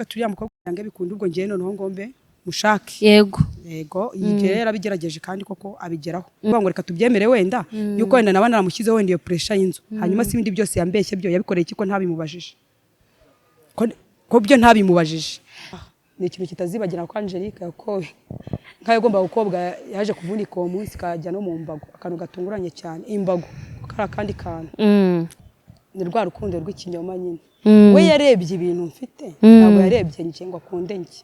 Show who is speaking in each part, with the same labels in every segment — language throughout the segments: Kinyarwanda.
Speaker 1: turiya mukobwa yange bikunda ubwo ngiye noneho ngombe mushake
Speaker 2: yego
Speaker 1: igihe yarabigerageje kandi koko abigeraho ngo reka tubyemere wenda yuko wenda nabana namushyizeho wenda iyo pressure y'inzu hanyuma si ibindi byose yambeshye byo yabikoreye iki ko ntabimubajije ko byo ntabimubajije ni ikintu kitazibagira ko Angelique yakowe nkayo gomba gukobwa yaje kuvunika uwo munsi kajya no mu mbago akantu gatunguranye cyane imbago kara kandi kantu ni rwa rukundo rw'ikinyoma nyine we yarebye ibintu mfite ntabwo yarebye nje ngo akunde nje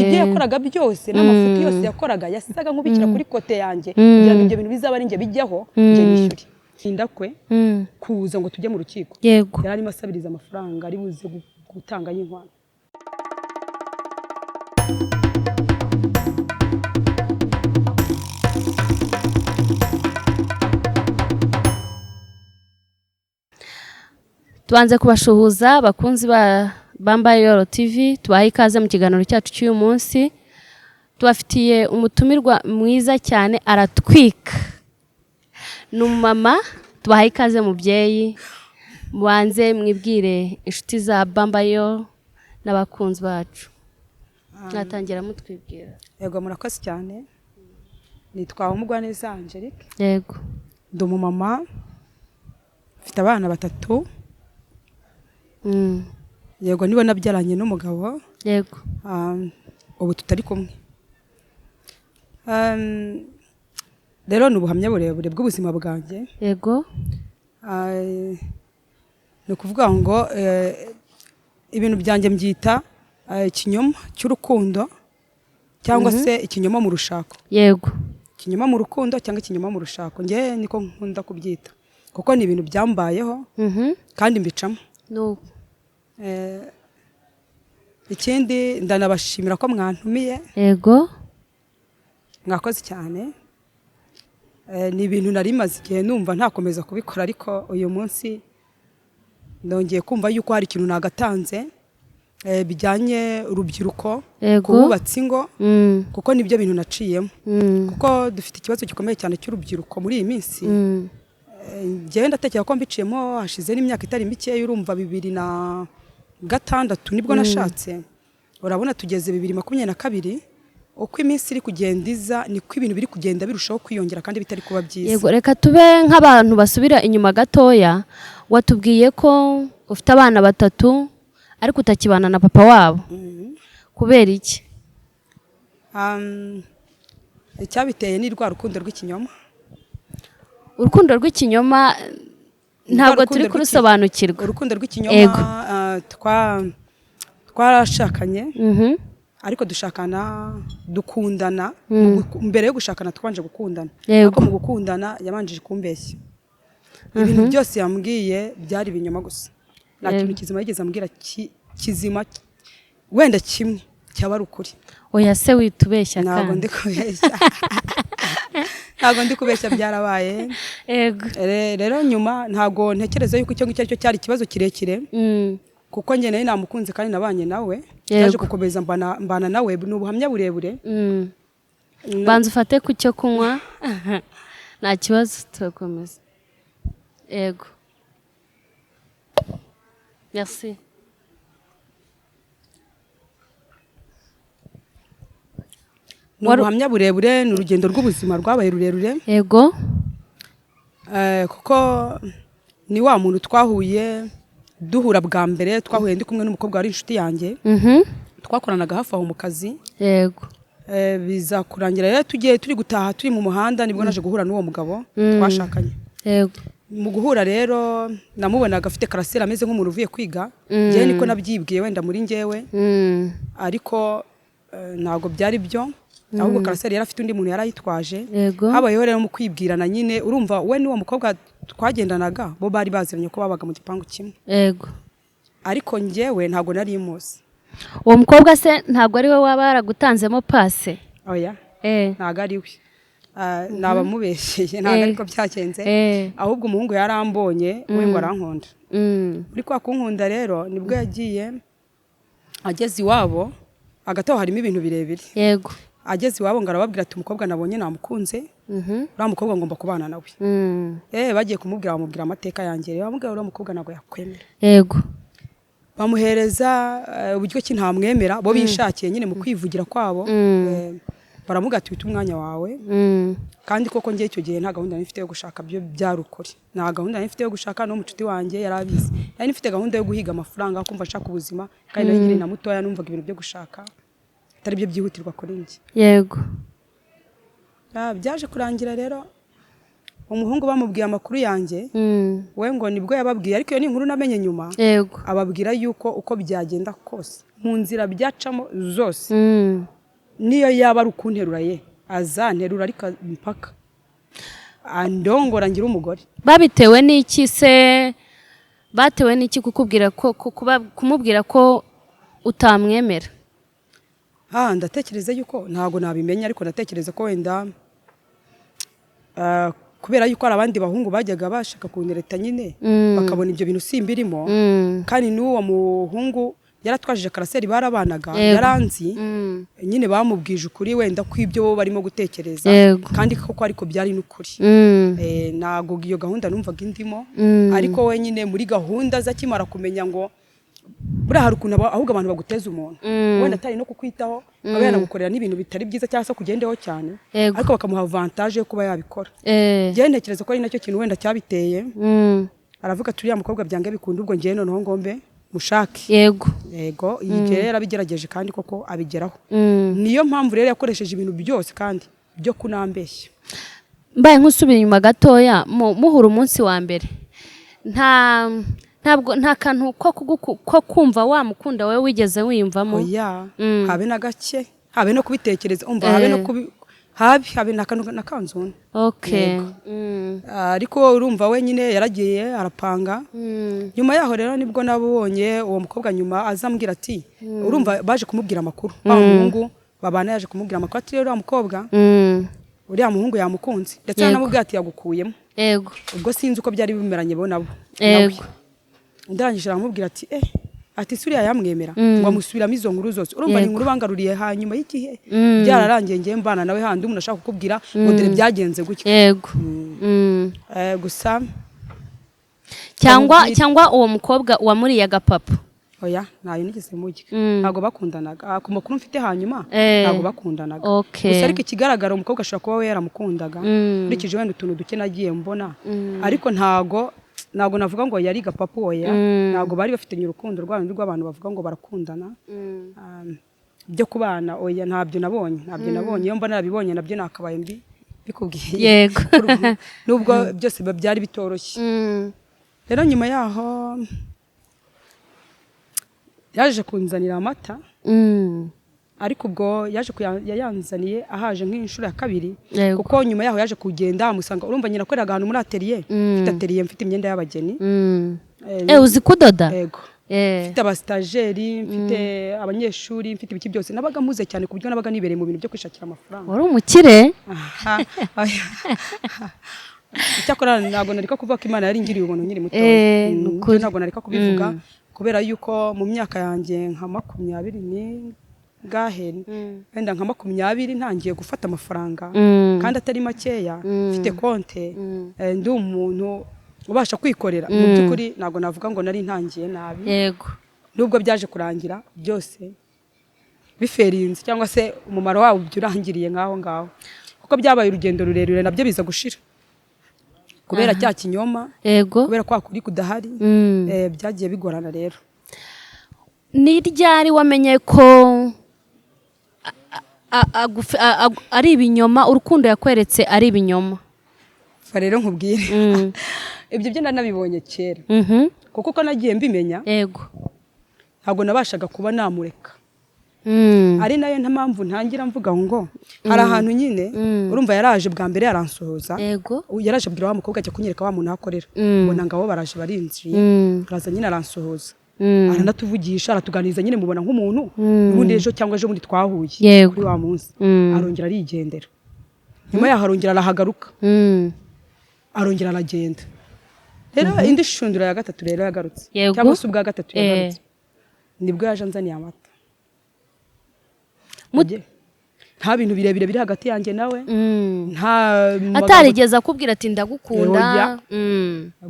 Speaker 1: ibyo yakoraga byose n'amafuti yose yakoraga yasaga nk'ubikira kuri kote yanjye kugira ngo ibyo bintu bizaba ari nje bijyaho nje nishyuri indakwe kuza ngo tujye mu rukiko yari arimo asabiriza amafaranga ari buze gutanga y'inkwano.
Speaker 2: Tuanze kubashuhuza bakunzi ba Bambayoro TV tubaha ikaze mu kiganiro cyacu cy'uyu munsi tubafitiye umutumirwa mwiza cyane aratwika n'umama tubaha ikaze mubyeyi mubanze mwibwire inshuti za Bambayoro n'abakunzi bacu natangira mutwibwira.
Speaker 1: Yego murakoze cyane nitwa Umugwaneza Angelique
Speaker 2: yego
Speaker 1: ndi umumama mfite abana 3 yego niba nabyaranye n'umugabo
Speaker 2: yego
Speaker 1: ubu tutari kumwe rero n'ubuhamya burebure bw'ubuzima bwanjye
Speaker 2: yego
Speaker 1: no kuvuga ngo ibintu byanjye mbyita ikinyoma cy'urukundo cyangwa se ikinyoma mu rushako
Speaker 2: yego
Speaker 1: ikinyoma mu rukundo cyangwa ikinyoma mu rushako nge niko nkunda kubyita kuko ni ibintu byambayeho kandi mbicamo
Speaker 2: no
Speaker 1: ikindi ndanabashimira ko mwantumiye
Speaker 2: yego
Speaker 1: mwakoze cyane ni ibintu nari maze igihe numva ntakomeza kubikora ariko uyu munsi ndongeye kumva yuko hari ikintu nagatanze bijyanye urubyiruko kububatse ingo kuko nibyo bintu naciyemo kuko dufite ikibazo gikomeye cyane cy'urubyiruko muri iyi minsi njyewe ndatekereza ko mbiciyemo hashize n'imyaka itari mike urumva 2006 nibwo nashatse urabona tugeze 2022 uko iminsi iri kugenda iza niko ibintu biri kugenda birushaho kwiyongera kandi bitari kuba byiza.
Speaker 2: Yego reka tube nk'abantu basubira inyuma gatoya watubwiye ko ufite abana 3 ariko utakibana na papa wabo kubera iki?
Speaker 1: Icyabiteye ni rwa rukundo rw'ikinyoma.
Speaker 2: Urukundo rw'ikinyoma ntabwo turi kurusobanukirwa.
Speaker 1: Urukundo rw'ikinyoma twarashakanye ariko dushakana dukundana mbere yo gushakana twanje gukundana ariko mu gukundana yabanjije kumbeshya ibintu byose yambwiye byari binyoma gusa nta kintu kizima yigeze ambwira kizima wenda kimwe cyaba ukuri.
Speaker 2: Oya se witubeshya kandi
Speaker 1: ntabwo ndi kubeshya ntabwo ndi kubeshya byarabaye.
Speaker 2: Yego
Speaker 1: rero nyuma ntabwo ntekereza yuko icyo ngicyo cyo cyari ikibazo kirekire kuko njye nawe namukunze kandi nabanye nawe yaje gukomeza mbana nawe n'ubuhamya burebure.
Speaker 2: Banza ufate ku cyo kunywa nta kibazo turakomeza. Yego merci.
Speaker 1: N'ubuhamya burebure n'urugendo rw'ubuzima rwabaye rurerure.
Speaker 2: Yego
Speaker 1: kuko ni wa muntu twahuye duhura bwa mbere twahuye ndi kumwe n'umukobwa wari inshuti yanjye twakoranaga hafi aho mu kazi.
Speaker 2: Yego
Speaker 1: biza kurangira rero tugiye turi gutaha turi mu muhanda nibwo naje guhura n'uwo mugabo twashakanye.
Speaker 2: Yego
Speaker 1: mu guhura rero namubonaga afite karasera ameze nk'umuntu uvuye kwiga njye niko nabyibwiye wenda muri njyewe ariko ntago byari byo ahubwo karasera yari afite undi muntu yarayitwaje habayeho rero mu kwibwirana nyine urumva we n'uwo mukobwa twagendanaga bo bari baziranye ko babaga mu gipangu kimwe.
Speaker 2: Yego
Speaker 1: ariko njyewe ntago nari imuzi.
Speaker 2: Uwo mukobwa se ntabwo ari we waba yaragutanzemo pase?
Speaker 1: Oya ntago ari we naba mubeshye ntago ariko byakenze ahubwo umuhungu yarambonye we ngo arankunda muri kwa kunkunda rero nibwo yagiye ageze iwabo agataho harimo ibintu birebire.
Speaker 2: Yego
Speaker 1: ageze iwabo ngarababwira ati umukobwa nabonye namukunze uriya mukobwa ngomba kubana nawe. Bagiye kumubwira bamubwira amateka yanjye rero bamubwira uriya mukobwa ntabwo yakwemera.
Speaker 2: Yego
Speaker 1: bamuhereza uburyo ki ntamwemera bo bishakiye nyine mu kwivugira kwabo baramuga ati bita umwanya wawe kandi koko ngiye icyo gihe nta gahunda nifite yo gushaka byo byarukuri nta gahunda nifite yo gushaka no mucuti wanjye yarabizi nari nifite gahunda yo guhiga amafaranga kumva nshaka ubuzima kandi nari na mutoya numvaga ibintu byo gushaka atari byo byihutirwa kuri njye
Speaker 2: yego
Speaker 1: byaje kurangira rero umuhungu bamubwiye amakuru yanjye we ngo nibwo yababwiye ariko iyo ni inkuru namenye nyuma
Speaker 2: yego
Speaker 1: ababwira yuko uko byagenda kose mu nzira byacamo zose niyo yaba ari ukunterura ye azanterura ariko mpaka andongora ngira umugore
Speaker 2: babitewe n'iki se batewe n'iki kukubwira ko kumubwira ko utamwemera
Speaker 1: ndatekereza yuko ntago nabimenya ariko ndatekereza ko wenda kubera yuko hari abandi bahungu bajyaga bashaka kuntereta nyine bakabona ibyo bintu simbirimo kandi n'uwo muhungu yaratwajije karaseri barabanaga yaranzi nyine bamubwije ukuri wenda ko ibyo bo barimo gutekereza kandi koko ariko byari n'ukuri ntago iyo gahunda numvaga indimo ariko we nyine muri gahunda zakimara kumenya ngo buriya hari ukuntu ahubwo abantu baguteza umuntu wenda atari no kukwitaho baba yanagukorera n'ibintu bitari byiza cyangwa se kugendeho cyane ariko bakamuha avantage yo kuba yabikora njyewe ntekereza ko ari nacyo kintu wenda cyabiteye aravuga turiya mukobwa byange bikunda ubwo njyewe noneho ngombe mushake
Speaker 2: yego
Speaker 1: igihe yarabigerageje kandi koko abigeraho niyo mpamvu rero yakoresheje ibintu byose kandi byo kunambeshya
Speaker 2: mbaye nk'usubira inyuma gatoya muhura umunsi wa mbere nta kantu ko kumva wamukunda wowe wigeze wiyumvamo
Speaker 1: habe na gake habe no kubitekereza umva habe no habe na kanzuni ariko urumva we nyine yaragiye arapanga nyuma yaho rero nibwo nabonye uwo mukobwa nyuma azambwira ati urumva baje kumubwira amakuru umuhungu babana yaje kumubwira amakuru ati rero mukobwa uriya muhungu yamukunze ndetse yanamubwira ati yagukuyemo ubwo sinzi uko byari bimeranye bo nabo ndarangije aramubwira ati ati suriya yamwemera ngo amusubiramo izo nkuru zose urumva ni inkuru bangaruriye hanyuma y'igihe byararangiye ngiye mbana nawe handi umuntu ashaka kukubwira ngo dore byagenze gutyo gusa
Speaker 2: cyangwa uwo mukobwa wamuriye agapapa
Speaker 1: ntayo nigeze mujya ntabwo bakundanaga ku makuru mfite hanyuma ntabwo bakundanaga gusa ariko ikigaragara umukobwa ashobora kuba we yaramukundaga nkurikije wenda utuntu duke nagiye mbona ariko ntabwo navuga ngo yari gapapu oya ntabwo bari bafitanye urukundo rw'abantu bavuga ngo barakundana byo kubana oya ntabyo nabonye iyo mba narabibonye nabyo nakabaye bikubwiye nubwo byose byari bitoroshye rero nyuma yaho yaje kunzanira amata ariko ubwo yayanzaniye ahaje nk'inshuro ya kabiri kuko nyuma yaho yaje kugenda amusanga urumva nyina akorera ahantu muri atelier mfite imyenda y'abageni
Speaker 2: uzi kudoda
Speaker 1: mfite abasitageri mfite abanyeshuri mfite ibiki byose nabaga muze cyane ku buryo nabaga nibereye mu bintu byo kwishakira amafaranga
Speaker 2: wari umukire
Speaker 1: icyakora ntabwo nareka kuvuga ko Imana yari ingiriye ubuntu nkiri muto ntabwo nareka kubivuga kubera yuko mu myaka yanjye nka 20 wenda nka 20 ntangiye gufata amafaranga kandi atari makeya mfite konte ndi umuntu ubasha kwikorera mu by'ukuri ntabwo navuga ngo nari ntangiye nabi nubwo byaje kurangira byose biferinze cyangwa se umumaro wawo byurangiriye ngaho kuko byabaye urugendo rurerure nabyo biza gushira kubera cya kinyoma kubera kwa kuri kudahari byagiye bigorana rero
Speaker 2: ni ryari wamenye ko ari ibinyoma urukundo yakweretse ari ibinyoma
Speaker 1: rero nkubwire ibyo byo ndanabibonye kera kuko uko nagiye mbimenya ntabwo nabashaga kuba namureka ari nayo nta mpamvu ntangira mvuga ngo hari ahantu nyine urumva yaraje bwa mbere yaransohoza yaraje bwira wa mukobwa ajya kunyereka wa muntu ahakorera mbona ngabo baraje barinjiye araza nyine aransohoza aranatuvugisha aratuganiriza nyine mubona nk'umuntu ubundi ejo cyangwa ejo bundi twahuye kuri wa munsi arongera arigendera nyuma yaho arongera arahagaruka arongera aragenda rero indi shundura ya gatatu rero yagarutse cyangwa se ubwa gatatu yagarutse nibwo yaje anzaniye amata nta bintu birebire biri hagati yanjye nawe nta
Speaker 2: atarigeze akubwira ati ndagukunda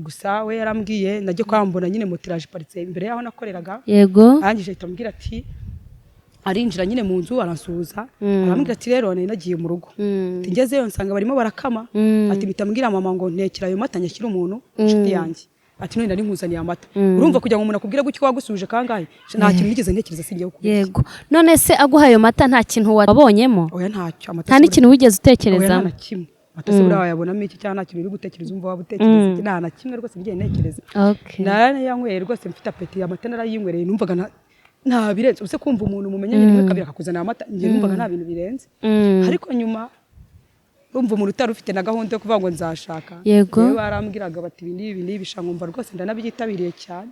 Speaker 1: gusa we yarambwiye najye kwambona nyine motiraje paritse imbere yaho nakoreraga
Speaker 2: yego
Speaker 1: arangije ahita ambwira ati arinjira nyine mu nzu aransuhuza arambwira ati rero nari nagiye mu rugo ngezeyo nsanga barimo barakama ati bitambwira mama ngo ntekera ayo mata nyashyira umuntu inshuti yanjye ati none nari nkuzaniye amata urumva kugira ngo umuntu akubwire gutyo wagusuje kangahe nta kintu nigeze ntekereza singiye kukugira
Speaker 2: yego none se aguhaye ayo mata nta kintu wabonyemo
Speaker 1: oya ntacyo amata
Speaker 2: nta n'ikintu wigeze utekereza
Speaker 1: oya nta kimwe amata se buriya wayabonamo iki cyangwa nta kintu uri gutekereza umva waba utekereza iki nta na kimwe rwose ngiye ntekereza narayanyweye rwose mfite apeti amata narayinyweye numvaga nta birenze use kumva umuntu mumenye rimwe kabiri akakuzana amata ngiye numvaga nta bintu birenze ariko nyuma umva umuntu utari ufite na gahunda yo kuvuga ngo nzashaka
Speaker 2: yego
Speaker 1: barambwiraga bati ibi n'ibi bishankumva rwose ndanabyitabiriye cyane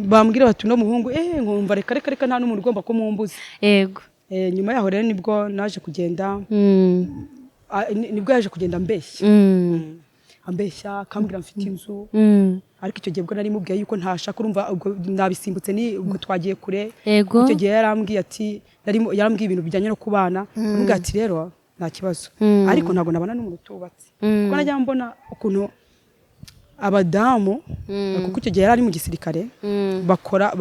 Speaker 1: bambwira bati no muhungu nkumva reka nta n'umuntu ugomba kumumbuza
Speaker 2: yego
Speaker 1: nyuma yaho rero nibwo naje kugenda nibwo yaje kugenda ambeshya akambwira mfite inzu ariko icyo gihe bwo nari mubwiye yuko ntashaka urumva ubwo nabisimbutse ni ubwo twagiye kure icyo gihe yarambwiye ati yarambwiye ibintu bijyanye no kubana ambwira ati rero nta kibazo ariko ntabwo nabana n'umuntu utubatse kuko najya mbona ukuntu abadamu kuko icyo gihe yari ari mu gisirikare bakora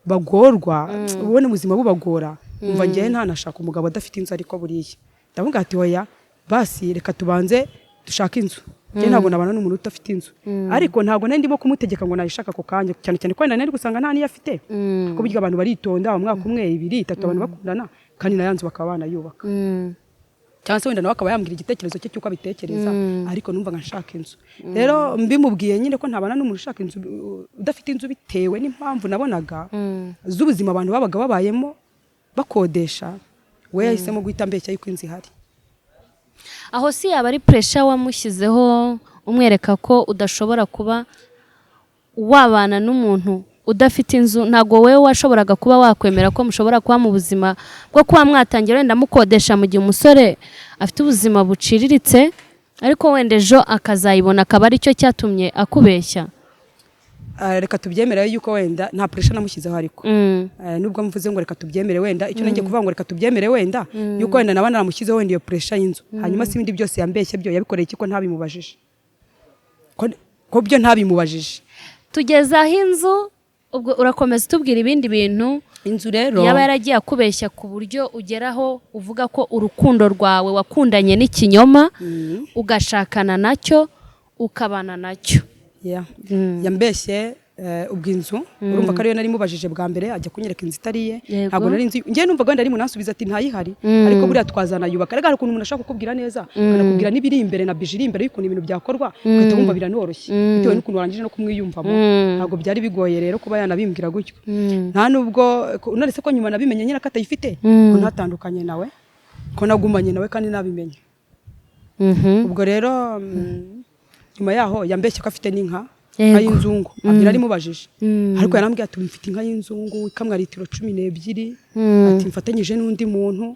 Speaker 1: bagorwa ubone ubuzima bubagora umva ngiye ntanashaka umugabo adafite inzu ariko buriya ndavuga ati oya basi reka tubanze dushaka inzu njye ntabwo nabana n'umuntu udafite inzu ariko ntabwo nari ndimo kumutegeka ngo nayishaka ako kanya cyane cyane ko nari gusanga nta niyo afite kuko burya abantu baritonda umwaka umwe 2 3 abantu bakundana kandi nayanzu bakaba banayubaka cyangwa se wenda nawe akaba yambwira igitekerezo cye cy'uko abitekereza ariko numva nshaka inzu rero mbimubwiye nyine ko ntabana n'umuntu ushaka inzu udafite inzu bitewe n'impamvu nabonaga z'ubuzima abantu babaga babayemo bakodesha we yahisemo guhita mbeshya yuko inzu ihari
Speaker 2: aho si yaba ari pressure wamushyizeho umwereka ko udashobora kuba wabana n'umuntu udafite inzu ntago wewe washoboraga kuba wakwemera ko mushobora kuba mu buzima bwo kuba mwatangira wenda mukodesha mu gihe umusore afite ubuzima buciriritse ariko wenda ejo akazayibona akaba ari cyo cyatumye akubeshya
Speaker 1: reka tubyemere yuko wenda nta pressure namushyizeho ariko nubwo mvuze ngo reka tubyemere wenda icyo nenge kuvuga ngo reka tubyemere wenda yuko wenda nabana namushyizeho wenda iyo pressure y'inzu hanyuma si ibindi byose yambeshye byo yabikoreye iki ko ntabimubajije ko byo ntabimubajije
Speaker 2: tugeze aho inzu ubwo urakomeza utubwira ibindi bintu
Speaker 1: inzu rero
Speaker 2: yaba yaragiye akubeshya ku buryo ugeraho uvuga ko urukundo rwawe wakundanye n'ikinyoma ugashakana nacyo ukabana nacyo
Speaker 1: yambeshye ubw'inzu urumva ko ariyo nari mubajije bwa mbere ajya kunyereka inzu itariye ntabwo nari nzi njye numva gahunda ari munasubiza ati ntayihari ariko buriya twazanayubaka rega ukuntu umuntu ashaka kukubwira neza akanakubwira n'ibiri imbere na bije iri imbere y'ukuntu ibintu byakorwa ugahita wumva biranoroshye bitewe n'ukuntu warangije no kumwiyumvamo ntabwo byari bigoye rero kuba yanabimbwira gutyo nta nubwo unaretse ko nyuma nabimenye nyine ko atayifite ko ntatandukanye nawe ko nagumanye nawe kandi nabimenye ubwo rero nyuma yaho yambeshye ko afite n'inka y'inzungu abwira ari mubajije ariko yarambwiye ati mfite inka y'inzungu ikamwa litiro 12 ati mfatanyije n'undi muntu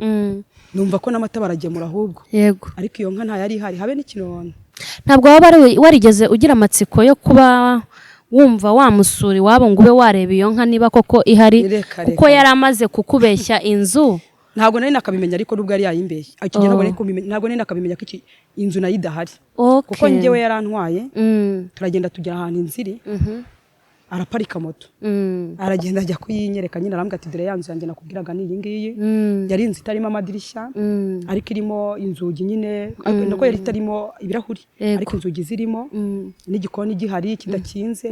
Speaker 1: numva ko n'amata baragemura ahubwo
Speaker 2: yego
Speaker 1: ariko iyo nka nta yari ihari habe n'ikinono
Speaker 2: ntabwo waba warigeze ugira amatsiko yo kuba wumva wamusuri wabo ngo ube wareba iyo nka niba koko ihari kuko yari amaze kukubeshya inzu
Speaker 1: ntabwo nari nakabimenya ariko nubwo yari yayimbeshye icyo gihe ntabwo nari nakabimenya ko inzu nayo idahari kuko njyewe yarantwaye turagenda tugera ahantu inziri araparika moto aragenda ajya kuyinyereka nyine arambwira ati dore ya nzu yanjye nakubwiraga ni iyi ngiyi yari inzu itarimo amadirishya ariko irimo inzugi nyine nako yari itarimo ibirahuri ariko inzugi zirimo n'igikoni gihari kidakinze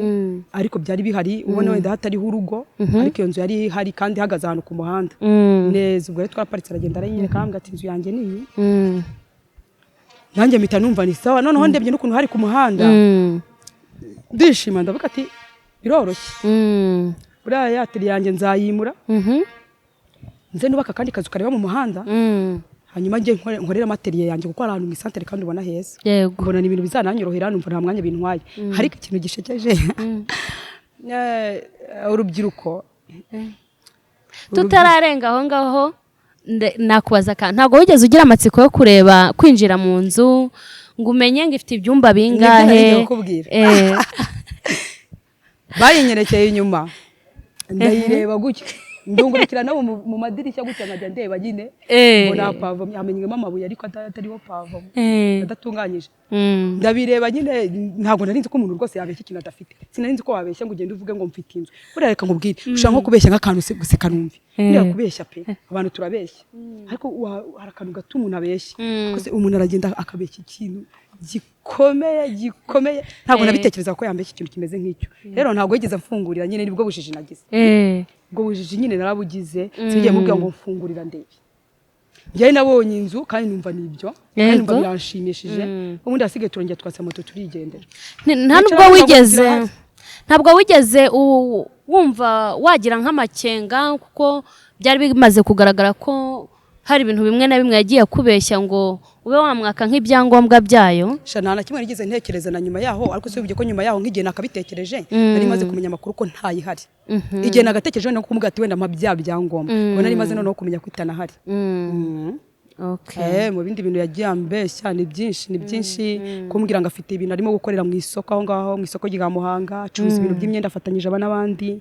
Speaker 1: ariko byari bihari ubona wenda hatariho urugo ariko iyo nzu yari ihari kandi ihagaze ahantu ku muhanda neza ubwo rero twaraparitse aragenda arayinyereka arambwira ati inzu yanjye ni iyi nanjye mpita numva ni sawa noneho ndebye n'ukuntu hari ku muhanda ndishima ndavuga ati biroroshye buriya yatiri yanjye nzayimura nze nubaka kandi kazu kareba mu muhanda hanyuma njye nkorera materiye yanjye kuko ari ahantu mu isantere kandi ubona heza mbona ni ibintu bizananyorohera numva nta mwanya bintwaye ariko ikintu gishekeje urubyiruko
Speaker 2: tutararenga aho ngaho nakubaza kandi ntabwo wigeze ugira amatsiko yo kureba kwinjira mu nzu ngo umenye ngo ifite ibyumba bingahe
Speaker 1: bayinyerekeye inyuma ndayireba gutya ndungurukira no mu madirishya gutya nkajya ndeba nyine mbona pavomye amenyemo amabuye ariko atariho pavomye adatunganyije ndabireba nyine ntabwo narinzi ko umuntu rwose yabeshya ikintu adafite sinarinzi ko wabeshya ngo ugende uvuge ngo mfite inzu buriya reka nkubwire ushaka nko kubeshya nk'akantu guseka numve niba kubeshya pe abantu turabeshya ariko hari akantu gato umuntu abeshya kuko umuntu aragenda akabeshya ikintu gikomeye ntabwo nabitekereza ko yambeshya ikintu kimeze nk'icyo rero ntabwo yigeze mfungurira nyine nibwo bujiji nagize ubwo bujiji nyine narabugize singiye mubwira ngo mfungurira ndebe njye nabonye inzu kandi numva nibyo kandi numva biranshimishije ubundi hasigaye turongera twatsa moto turigendera
Speaker 2: ntabwo wigeze wumva wagira nk'amakenga kuko byari bimaze kugaragara ko hari ibintu bimwe na bimwe yagiye kubeshya ngo ube wamwaka nk'ibyangombwa byayo
Speaker 1: nta na kimwe nigeze ntekereza na nyuma yaho ariko sibye ko nyuma yaho nk'igihe nakabitekereje nari maze kumenya amakuru ko ntayihari igihe nagatekereje no kumubwira ati wenda mabya byangombwa ngo nari maze noneho kumenya ko itanahari mu bindi bintu yagiye ambeshya ni byinshi kumbwira ngo afite ibintu arimo gukorera mu isoko aho ngaho mu isoko rya Muhanga acuruza ibintu by'imyenda afatanyije n'abandi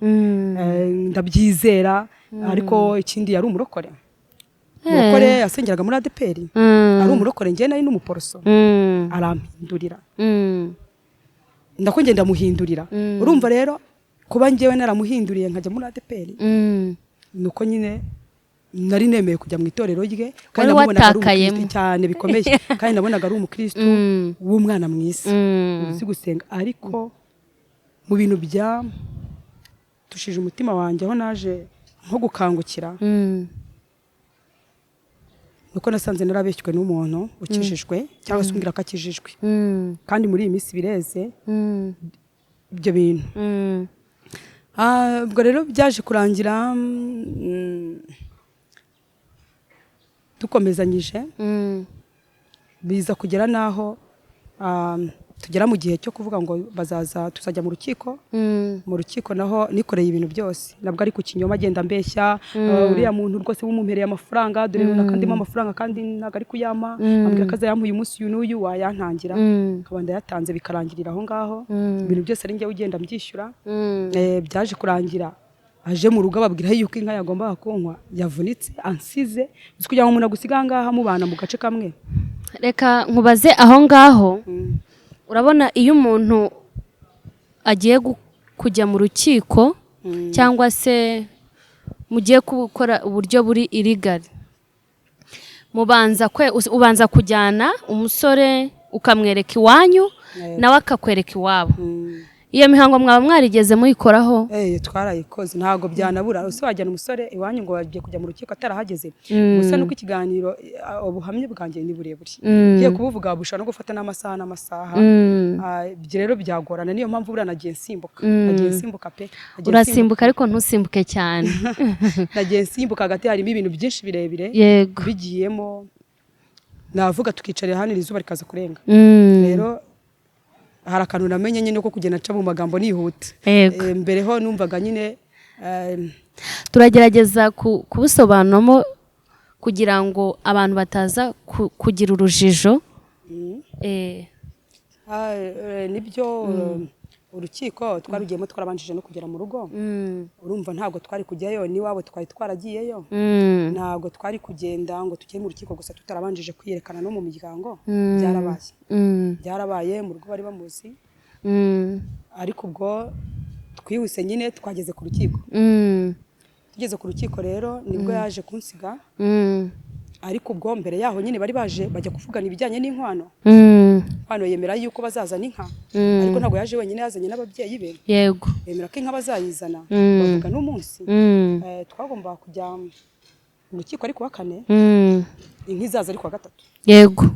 Speaker 1: ndabyizera ariko ikindi yari umurokore yasengeraga muri ADPR ari umurokore njye nari n'umuporoso arampindurira ndakongenda ndamuhindurira urumva rero kuba njyewe naramuhinduriye nkajya muri ADPR nuko nyine nari nemeye kujya mu itorero rye
Speaker 2: kandi nabonaga ari umukristo
Speaker 1: cyane bikomeye kandi nabonaga ari umukristo w'umwana mwiza uzi gusenga ariko mu bintu bya tushije umutima wanjye aho naje nko gukangukira nuko nasanze narabeshywe n'umuntu ukijijwe cyangwa se umbwira ko akijijwe kandi muri iyi minsi bireze ibyo bintu ubwo rero byaje kurangira dukomezanyije biza kugera naho tugera mu gihe cyo kuvuga ngo tuzajya mu rukiko naho nikoreye ibintu byose nabwo ari ku kinyoma agenda mbeshya uriya muntu rwose wumumpereye amafaranga dore runaka ndimo amafaranga kandi ntabwo ari kuyama ambwira ko azayampuye umunsi uyu n'uyu wayantangira nkaba ndayatanze bikarangirira aho ngaho ibintu byose ari njye ugenda mbyishyura byaje kurangira aje mu rugo ababwira yuko inka yagombaga kunywa yavunitse ansize uzi kugira ngo umuntu agusiga aha ngaha mubana mu gace kamwe
Speaker 2: reka nkubaze aho ngaho urabona iyo umuntu agiye kujya mu rukiko cyangwa se mugiye gukora uburyo buri illegal ubanza kujyana umusore ukamwereka iwanyu nawe akakwereka iwabo iyo mihango mwaba mwarigeze muyikoraho
Speaker 1: twarayikoze ntago byanabura use wajyana umusore iwanyu ngo bagiye kujya mu rukiko atarahageze gusa nuko ikiganiro ubuhamye bwanjye ni burebure ngiye kubuvuga bushobora no gufata n'amasaha ibyo rero byagorana niyo mpamvu buriya nagiye nsimbuka pe
Speaker 2: urasimbuka ariko ntusimbuke cyane
Speaker 1: nagiye nsimbuka hagati harimo ibintu byinshi birebire bigiyemo navuga tukicarira hano izuba rikaza kurenga rero hari akantu namenye nyine ko kugenda nca mu magambo nihuta mbere ho numvaga nyine
Speaker 2: turagerageza kubusobanuramo kugira ngo abantu bataza kugira urujijo
Speaker 1: nibyo urukiko twarugiyemo twarabanjije no kugera mu rugo urumva ntabwo twari kujyayo n'iwabo twari twaragiyeyo ntabwo twari kugenda ngo tujye mu rukiko gusa tutarabanjije kwiyerekana no mu miryango byarabaye mu rugo bari bamuzi ariko ubwo twihuse nyine twageze ku rukiko tugeze ku rukiko rero nibwo yaje kunsiga ariko ubwo mbere yaho nyine bari baje bajya kuvugana ibijyanye n'inkwano hano yemera yuko bazazana inka ariko ntabwo yaje wenyine yazanye n'ababyeyi be
Speaker 2: yego
Speaker 1: yemera ko inka bazayizana bavuga n'umunsi twagomba kujya mu rukiko ari kuwa 4 inka izaza ari kuwa 3
Speaker 2: yego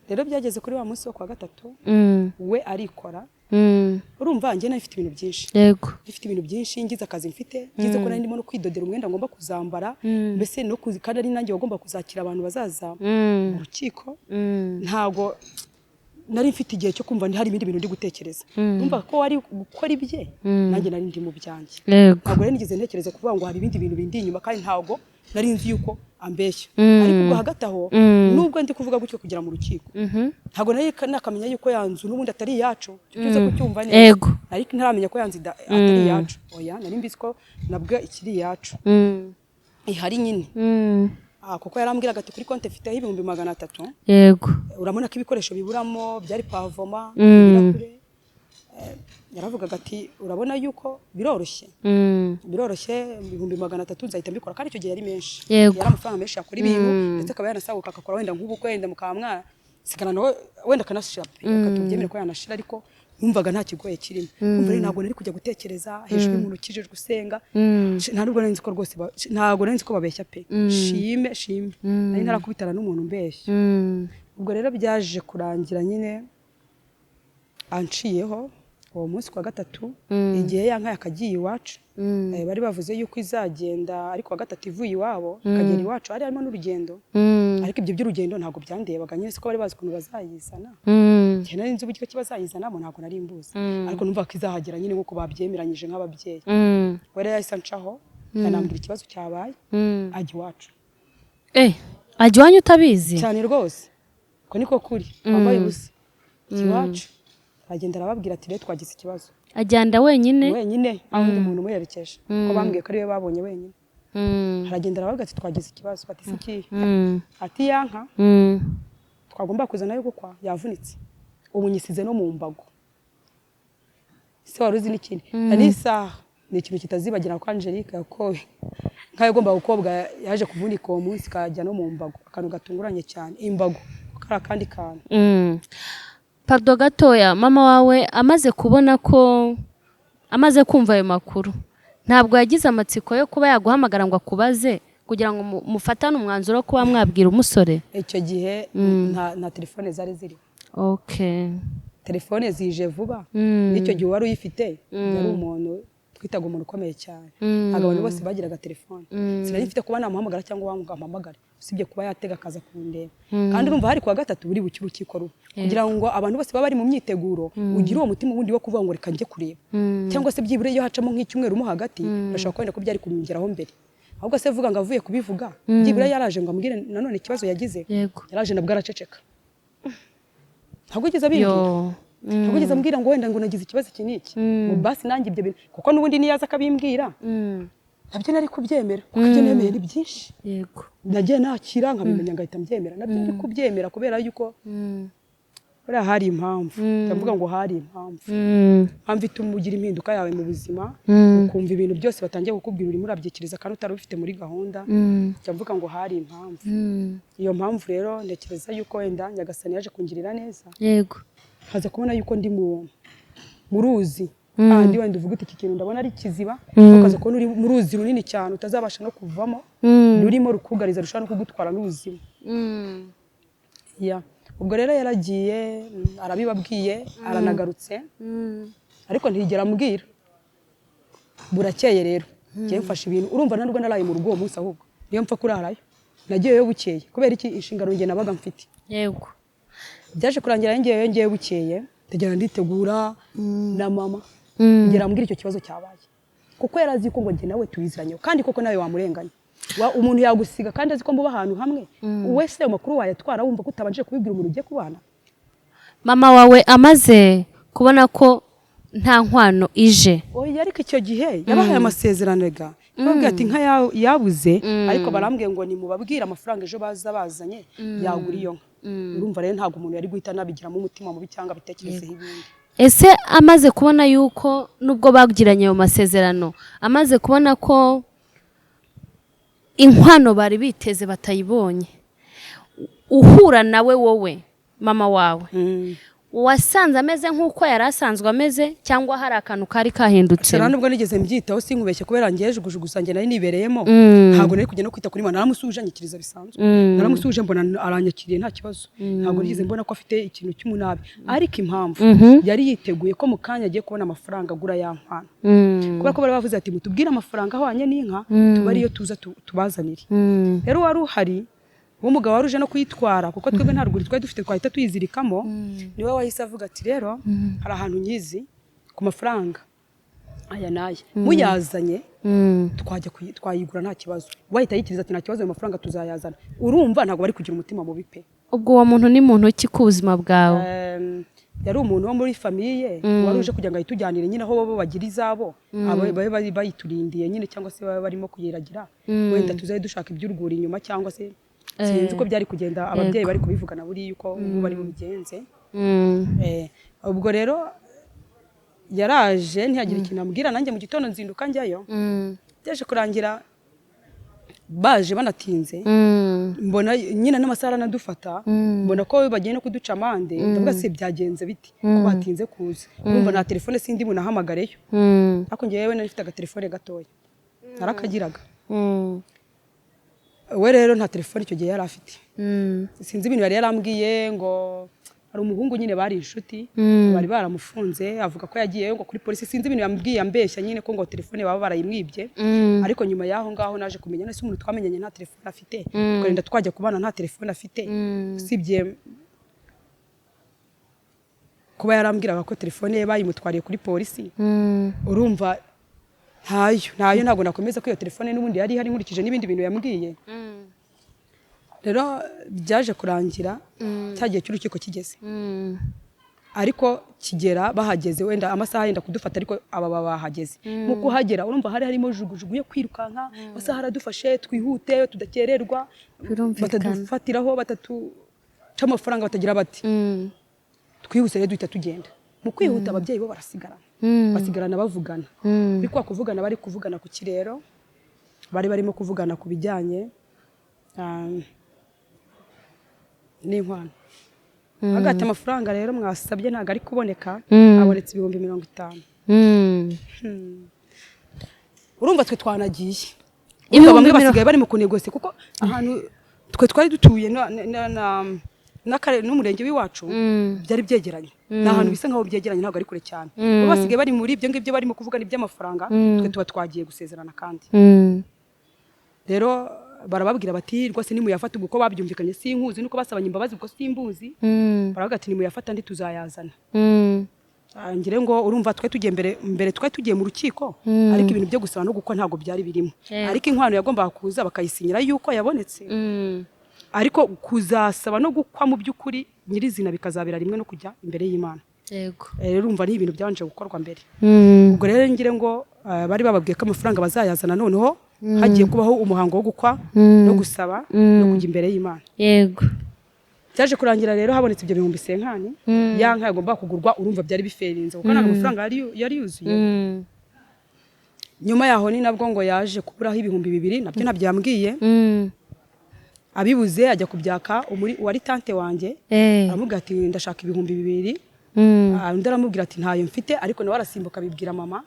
Speaker 1: rero byageze kuri wa munsi wo kuwa 3 we arikora urumva njye nayo ifite ibintu byinshi
Speaker 2: yego
Speaker 1: ifite ibintu byinshi ngize akazi mfite ngize ko nari ndimo no kwidodera umwenda ngomba kuzambara mbese no kandi ari nanjye wagomba kuzakira abantu bazaza mu rukiko ntago nari mfite igihe cyo kumva hari ibindi bintu ndi gutekereza numva ko wari gukora ibye nanjye nari ndi mu byanjye ntabwo rero nigeze ntekereza kuvuga ngo hari ibindi bintu bindi inyuma kandi ntabwo nari nzi yuko ambeshya ariko ubwo hagati aho nubwo ndi kuvuga gutyo kugera mu rukiko ntabwo nari nakamenya yuko yanzu n'ubundi atari iyacu tuze kucyumva neza ariko ntaramenya ko yanzu atari iyacu oya nari mbizi ko nabwo ikiri iyacu ihari nyine kuko yarambwiraga ati kuri konti mfiteho 300,000
Speaker 2: yego
Speaker 1: urabona ko ibikoresho biburamo byari pavoma birakure yaravugaga ati urabona yuko biroroshye 300,000 nzahita mbikora kandi icyo gihe yari menshi yari amafaranga menshi yakora ibintu ndetse akaba yanasaguka akakora wenda nk'ubu kwenda mukamwa sikana no wenda kanashira akatubyemera ko yanashira ariko numvaga nta kigoye kirimo umva rero ntabwo nari kujya gutekereza hejuru y'umuntu ukijejwe gusenga ntabwo nari nzi ko rwose ntabwo nari nzi ko babeshya pe shime nari ntarakubitana n'umuntu mbeshya ubwo rero byaje kurangira nyine anciyeho uwo munsi kwa gatatu igihe yanka yakagiye iwacu bari bavuze yuko izagenda ariko wa gatatu ivuye iwabo akagera iwacu hari harimo n'urugendo ariko ibyo by'urugendo ntabwo byandebaga nyine siko bari bazi ukuntu bazayizana cyane nari nzi uburyo kibazayizanamo ntabwo nari mbuzi ariko numva ko izahagera nyine nk'uko babyemeranyije nk'ababyeyi we rero yahise ancaho yanambwira ikibazo cyabaye ajya iwacu
Speaker 2: ajya iwanyu utabizi
Speaker 1: cyane rwose ko niko kuri wambaye ubusa iwacu aragenda arababwira ati rero twagize ikibazo
Speaker 2: agenda wenyine
Speaker 1: aho undi muntu umuherekeje ko bambwiye ko ariwe babonye wenyine aragenda arababwira ati twagize ikibazo bati sikiye ati yanka twagomba kuzana yo gukwa yavunitse ubu nyisize no mu mbago se wari uzi n'ikindi ari isaha ni ikintu kitazibagirana kwa Angelique yakowe nkayo gomba gukobwa yaje kuvunika uwo munsi kajya no mu mbago akantu gatunguranye cyane imbago kara kandi kantu
Speaker 2: Pardon gatoya mama wawe amaze kubona ko amaze kumva ayo makuru ntabwo yagize amatsiko yo kuba yaguhamagara ngo akubaze kugira ngo mufatane umwanzuro kuba mwabwira umusore
Speaker 1: icyo gihe nta telefone zari ziri telefone zije vuba n'icyo gihe wari uyifite yari umuntu twitaga umuntu ukomeye cyane ntabwo abantu bose bagiraga telefone sinari mfite kuba namuhamagara cyangwa wamuhamagara usibye kuba yatega akaza kundeba kandi urumva hari kuwa gatatu buri buki rukiko ruba kugira ngo abantu bose baba bari mu myiteguro ugire uwo mutima wundi wo kuvuga ngo reka njye kureba cyangwa se byibure iyo hacamo nk'icyumweru mo hagati bashobora kwenda ko byari kumugeraho mbere ahubwo se vuga ngo avuye kubivuga byibure yaraje ngo ambwire nanone ikibazo yagize yaraje nabwo araceceka ntabwo ugeze abimbwira ntabwo ugeze ambwira ngo wenda ngo nagize ikibazo iki n'iki ngo basi nanjye ibyo bintu kuko n'ubundi niyaza akabimbwira nabyo nari kubyemera kuko ibyo nemeye ni byinshi nagiye nakira nkabimenya ngahita mbyemera nabyo nari kubyemera kubera yuko buriya hari impamvu ndavuga ngo hari impamvu ituma ugira impinduka yawe mu buzima ukumva ibintu byose batangiye kukubwira urimo urabyikiriza kandi utari ubifite muri gahunda ndavuga ngo hari impamvu iyo mpamvu rero ntekereza yuko wenda Nyagasani yaje kungirira neza haza kubona yuko ndi mu ruzi kandi wenda uvuga iki kintu ndabona ari kiziba ukaza kubona uri mu ruzi runini cyane utazabasha no kuvamo rurimo rukugariza rushaka no kugutwara n'ubuzima ubwo rero yaragiye arabibabwiye aranagarutse ariko ntigera ambwira burakeye rero ngiye mfashe ibintu urumva ntabwo naraye mu rugo uwo munsi ahubwo niyo mpfa kurarayo nagiyeyo bukeye kubera iki inshingano ngiye nabaga mfite byaje kurangira ngiyeyo bukeye tegera nditegura na mama ngera ambwira icyo kibazo cyabaye kuko yarazi ko ngo njye nawe tubiziranye kandi koko nawe wamurenganya umuntu yagusiga kandi azi ko muba ahantu hamwe wese ayo makuru wayatwara wumva ko utabanje kubibwira umuntu ugiye kubana
Speaker 2: mama wawe amaze kubona ko nta nkwano ije
Speaker 1: oya ariko icyo gihe yabahaye amasezerano ga babwiye ati nka yabuze ariko barambwiye ngo ni mubabwira amafaranga ejo baza bazanye yagura iyo nka urumva rero ntabwo umuntu yari guhita nabigiramo umutima mubi cyangwa bitekerezeho ibindi
Speaker 2: ese amaze kubona yuko nubwo bagiranye ayo masezerano amaze kubona ko inkwano bari biteze batayibonye uhura nawe wowe mama wawe wasanze ameze nk'uko yari asanzwe ameze cyangwa hari akantu kari kahindutse
Speaker 1: cyane nubwo nigeze mbyitaho sinkubeshye kubera ngeje gusa nge nari nibereyemo ntabwo nari kujya no kwita kuri mwana naramusuje anyikiriza bisanzwe naramusuje mbona aranyakiriye nta kibazo ntabwo nigeze mbona ko afite ikintu cy'umunabi ariko impamvu yari yiteguye ko mu kanya agiye kubona amafaranga agura ya nkwano kubera ko bari bavuze ati mutubwire amafaranga ahwanye n'inka tuba ariyo tuza tubazanire rero wari uhari w'umugabo wari uje no kuyitwara kuko twebwe nta ruguri twari dufite twahita tuyizirikamo niwe wahise avuga ati rero hari ahantu nyizi ku mafaranga aya n'aya muyazanye twayigura nta kibazo wahita yikiriza ati nta kibazo ayo mafaranga tuzayazana urumva ntabwo bari kugira umutima mubi pe.
Speaker 2: ubwo uwo muntu ni muntu ki ku buzima bwawe?
Speaker 1: yari umuntu wo muri famiye wari uje kugira ngo ayitujyanire nyine aho bo bagira izabo babe bayiturindiye nyine cyangwa se baba barimo kuyiragira wenda tuzaye dushaka iby'uruguri inyuma cyangwa se sinzi uko byari kugenda ababyeyi bari kubivugana buri yuko bari bubigenze. Ubwo rero yaraje ntiyagira ikintu ambwira nanjye mu gitondo nzinduka njyayo byaje kurangira baje banatinze mbona nyine n'amasaha aranadufata mbona ko bagiye no kuduca amande ndavuga se byagenze biti ko batinze kuza urumva na telefone sindi bunahamagareyo ariko ngewe nari mfite agatelefone gatoya narakagiraga we rero nta telefone icyo gihe yari afite sinzi ibintu yari yarambwiye ngo hari umuhungu nyine bari inshuti bari baramufunze avuga ko yagiye ngo kuri polisi sinzi ibintu yambwiye ambeshya nyine ko ngo telefone baba barayimwibye ariko nyuma yaho ngaho naje kumenya nese umuntu twamenyanye nta telefone afite twenda twajya kubana nta telefone afite sibye kuba yarambwiraga ko telefone ye bayimutwariye kuri polisi urumva ntayo ntabwo nakomeza ko iyo telefone n'ubundi yari hari nkurikije n'ibindi bintu yambwiye. Rero byaje kurangira cyagiye cy'urukiko kigeze ariko kigera bahageze wenda amasaha yenda kudufata ariko aba bahageze mu kuhagera urumva hari harimo jugujugu yo kwirukanka amasaha aradufashe twihute tudakererwa batadufatiraho batatuca amafaranga batagira bati twihuse rero duhita tugenda mu kwihuta ababyeyi bo basigarana bavugana bikwa kuvugana bari kuvugana ku kirero bari barimo kuvugana ku bijyanye n'inkwano hagati amafaranga rero mwasabye ntago ari kuboneka abonetse 50,000 urumva twe twanagiye bamwe basigaye bari mu kunegose kuko ahantu twe twari dutuye n'umurenge w'iwacu byari byegeranye ni ahantu bisa nkaho byegeranye ntabwo ari kure cyane bo basigaye bari muri ibyo ngibyo barimo kuvugana iby'amafaranga twe tuba twagiye gusezerana kandi rero barababwira bati rwose nimuyafata ubwo ko babyumvikanye sinkuzi nuko basabanye imbabazi ubwo simbuzi baravuga ati nimuyafata ndi tuzayazana ngire ngo urumva twe tugiye mbere twe tugiye mu rukiko ariko ibintu byo gusaba no gukwa ntabwo byari birimo ariko inkwano yagombaga kuza bakayisinyira yuko yabonetse ariko kuzasaba no gukwa mu by'ukuri nyirizina bikazabera rimwe no kujya imbere y'Imana.
Speaker 2: Yego
Speaker 1: rero urumva ni ibintu byanje gukorwa mbere ubwo rero ngire ngo bari bababwiye ko amafaranga bazayazana noneho hagiye kubaho umuhango wo gukwa no gusaba no kujya imbere y'Imana.
Speaker 2: Yego
Speaker 1: byaje kurangira rero habonetse ibyo 50,000 yanka yagomba kugurwa urumva byari biferinze kuko ntabwo amafaranga yari yuzuye. Nyuma yaho ni nabwo ngo yaje kuburaho 2,000 nabyo nabyambwiye abibuze ajya kubyaka wari tante wanjye aramubwira ati ndashaka 2,000 undi aramubwira ati ntayo mfite ariko nawe arasimbuka abibwira mama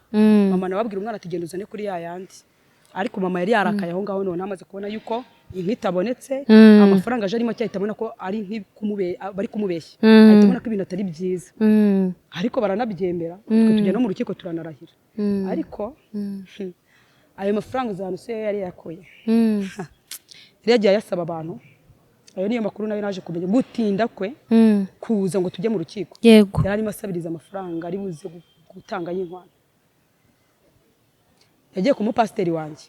Speaker 1: nawe abwira umwana ati genda uzane kuri yayandi ariko mama yari yarakaye aho ngaho none amaze kubona yuko inkitabonetse amafaranga aje arimo cyahita abona ko ari bari kumubeshya ahita abona ko ibintu atari byiza ariko baranabyemera tujya no mu rukiko turanarahira ariko ayo mafaranga uzana se yari yakoye yagiye yasaba abantu ayo niyo makuru nayo naje kumenya gutinda kwe kuza ngo tujye mu rukiko yari arimo asabiriza amafaranga ari buze gutanga y'inkwano yagiye ku mupasiteri wanjye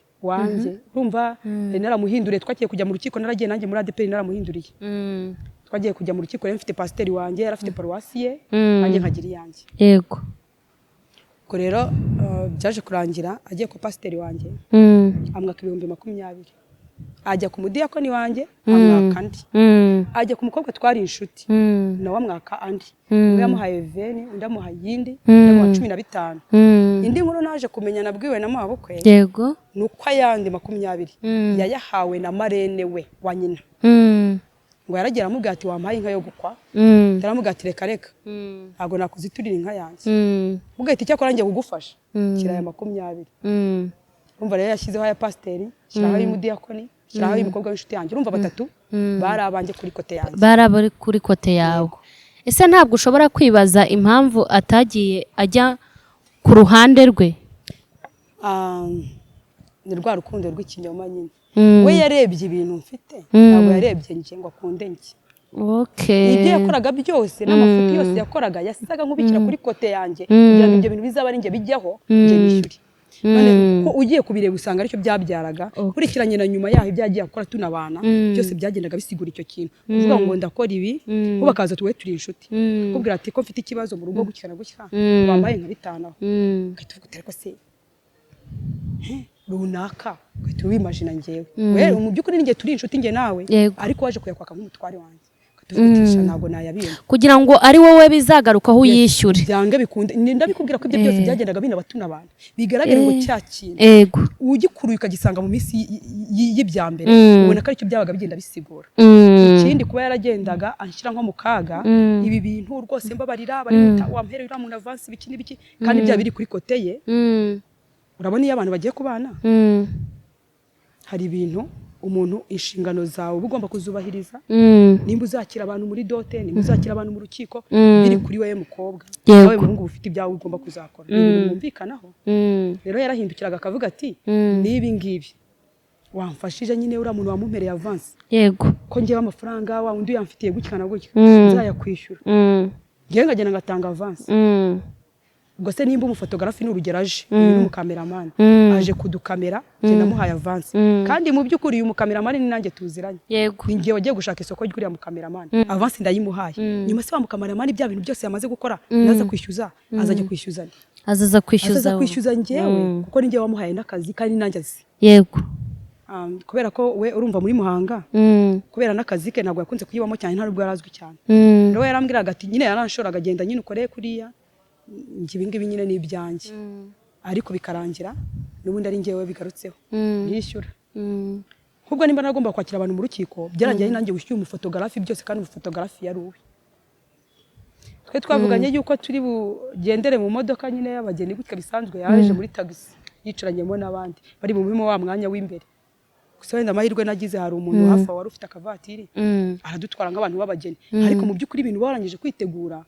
Speaker 1: urumva naramuhinduriye twagiye kujya mu rukiko naragiye nanjye muri ADP naramuhinduriye twagiye kujya mu rukiko rero mfite pasiteri wanjye yari afite paruwasi ye nanjye nkagira iyanjye
Speaker 2: yego
Speaker 1: ko rero byaje kurangira agiye ku pasiteri wanjye amwaka 20,000 ajya ku mudiyakoni wanjye amwaka andi ajya ku mukobwa twari inshuti nawe amwaka andi umwe yamuhaye 20 undi amuhaye iyindi yamuha 15 indi nkuru naje kumenya nabwiwe na mabukwe
Speaker 2: yego
Speaker 1: nuko ayandi 20 yayahawe na marene we wa nyina ngo yaragera amubwira ati wampaye inka yo gukwa ndaramubwira ati reka ntago nakuziturira inka yanjye ubwo icyo akora ngiye kugufasha kiraya 20 umva rero yashyizeho ya pasiteri shiraho y'umudiyakoni shiraho y'umukobwa w'inshuti yanjye urumva batatu barabanje kuri kote yanjye
Speaker 2: barabari kuri kote yawe. Ese ntabwo ushobora kwibaza impamvu atagiye ajya ku ruhande rwe?
Speaker 1: ni rwa rukundo rw'ikinyoma nyine we yarebye ibintu mfite ntabwo yarebye njye ngo akunde njye ibyo yakoraga byose n'amafoto yose yakoraga yasaga nk'ubikira kuri kote yanjye kugira ngo ibyo bintu bizaba ari njye bijyaho njye nishyure none ko ugiye kubireba usanga aricyo byabyaraga kurikiranye na nyuma yaho ibyagiye akora tunabana byose byagendaga bisigura icyo kintu kuvuga ngo ndakora ibi ko bakaza tuwe turi inshuti kubwira ati ko mfite ikibazo mu rugo gukira wambaye nka bitanaho ugahita uvuga uti ko se runaka ugahita wimagina njyewe mu by'ukuri ninjye turi inshuti njye nawe ariko waje kuyakwaka nk'umutware wanjye ntabwo nayabinda
Speaker 2: kugira ngo ari wowe bizagarukaho uyishyure
Speaker 1: byange bikunde ndabikubwira ko ibyo byose byagendaga binaba tunabana bigaragara ngo cya kintu ugikuruye ukagisanga mu minsi y'ibyambere ubona ko aricyo byabaga bigenda bisigura ikindi kuba yaragendaga anshyira nko mu kaga ibi bintu rwose mbabarira bari wampereye uriya muntu avance ibiki n'ibiki kandi bya biri kuri kote ye urabona iyo abantu bagiye kubana hari ibintu umuntu inshingano zawe uba ugomba kuzubahiriza nimba uzakira abantu muri dote nimba uzakira abantu mu rukiko biri kuri wewe mukobwa nawe muhungu ufite ibyawe ugomba kuzakora ibintu mwumvikanaho rero yarahindukiraga akavuga ati nibi ngibi wamfashije nyine uriya muntu wamumpereye avance
Speaker 2: yego
Speaker 1: ko ngewe amafaranga wa undi yamfitiye gukina gutya nzayakwishyura ngewe ngagenda ngatanga avance ubwo se nimba umufotogarafi n'urugero aje n'umukameramani aje kudukamera njye namuhaye avance kandi mu by'ukuri uyu mukameramani ni nanjye tuziranye ni ngewe wagiye gushaka isoko ry'uriya mukameramani avance ndayimuhaye nyuma se wa mukameramani bya bintu byose yamaze gukora naza kwishyuza azajya kwishyuzanya
Speaker 2: azaza
Speaker 1: kwishyuza ngewe kuko ni ngewe wamuhaye n'akazi kandi nanjye azi
Speaker 2: yego
Speaker 1: kubera ko we urumva muri Muhanga kubera n'akazi ke ntabwo yakunze kuyibamo cyane nta nubwo yarazwi cyane rero yarambwiraga ati nyine yaranshora agenda nyine ukore kuriya ngibi nyine ni ibyanjye ariko bikarangira n'ubundi ari ngewe bigarutseho yishyura ahubwo nimba nagomba kwakira abantu mu rukiko byarangiye nanjye wishyuye umufotogarafi byose kandi umufotogarafi yari uwe twe twavuganye yuko turi bugendere mu modoka nyine y'abageni gutya bisanzwe yaje muri taxi yicaranyemo n'abandi bari mu murimo wa mwanya w'imbere gusa wenda amahirwe nagize hari umuntu hafi wari ufite akavatiri aradutwara nk'abantu b'abageni ariko mu by'ukuri ibintu barangije kwitegura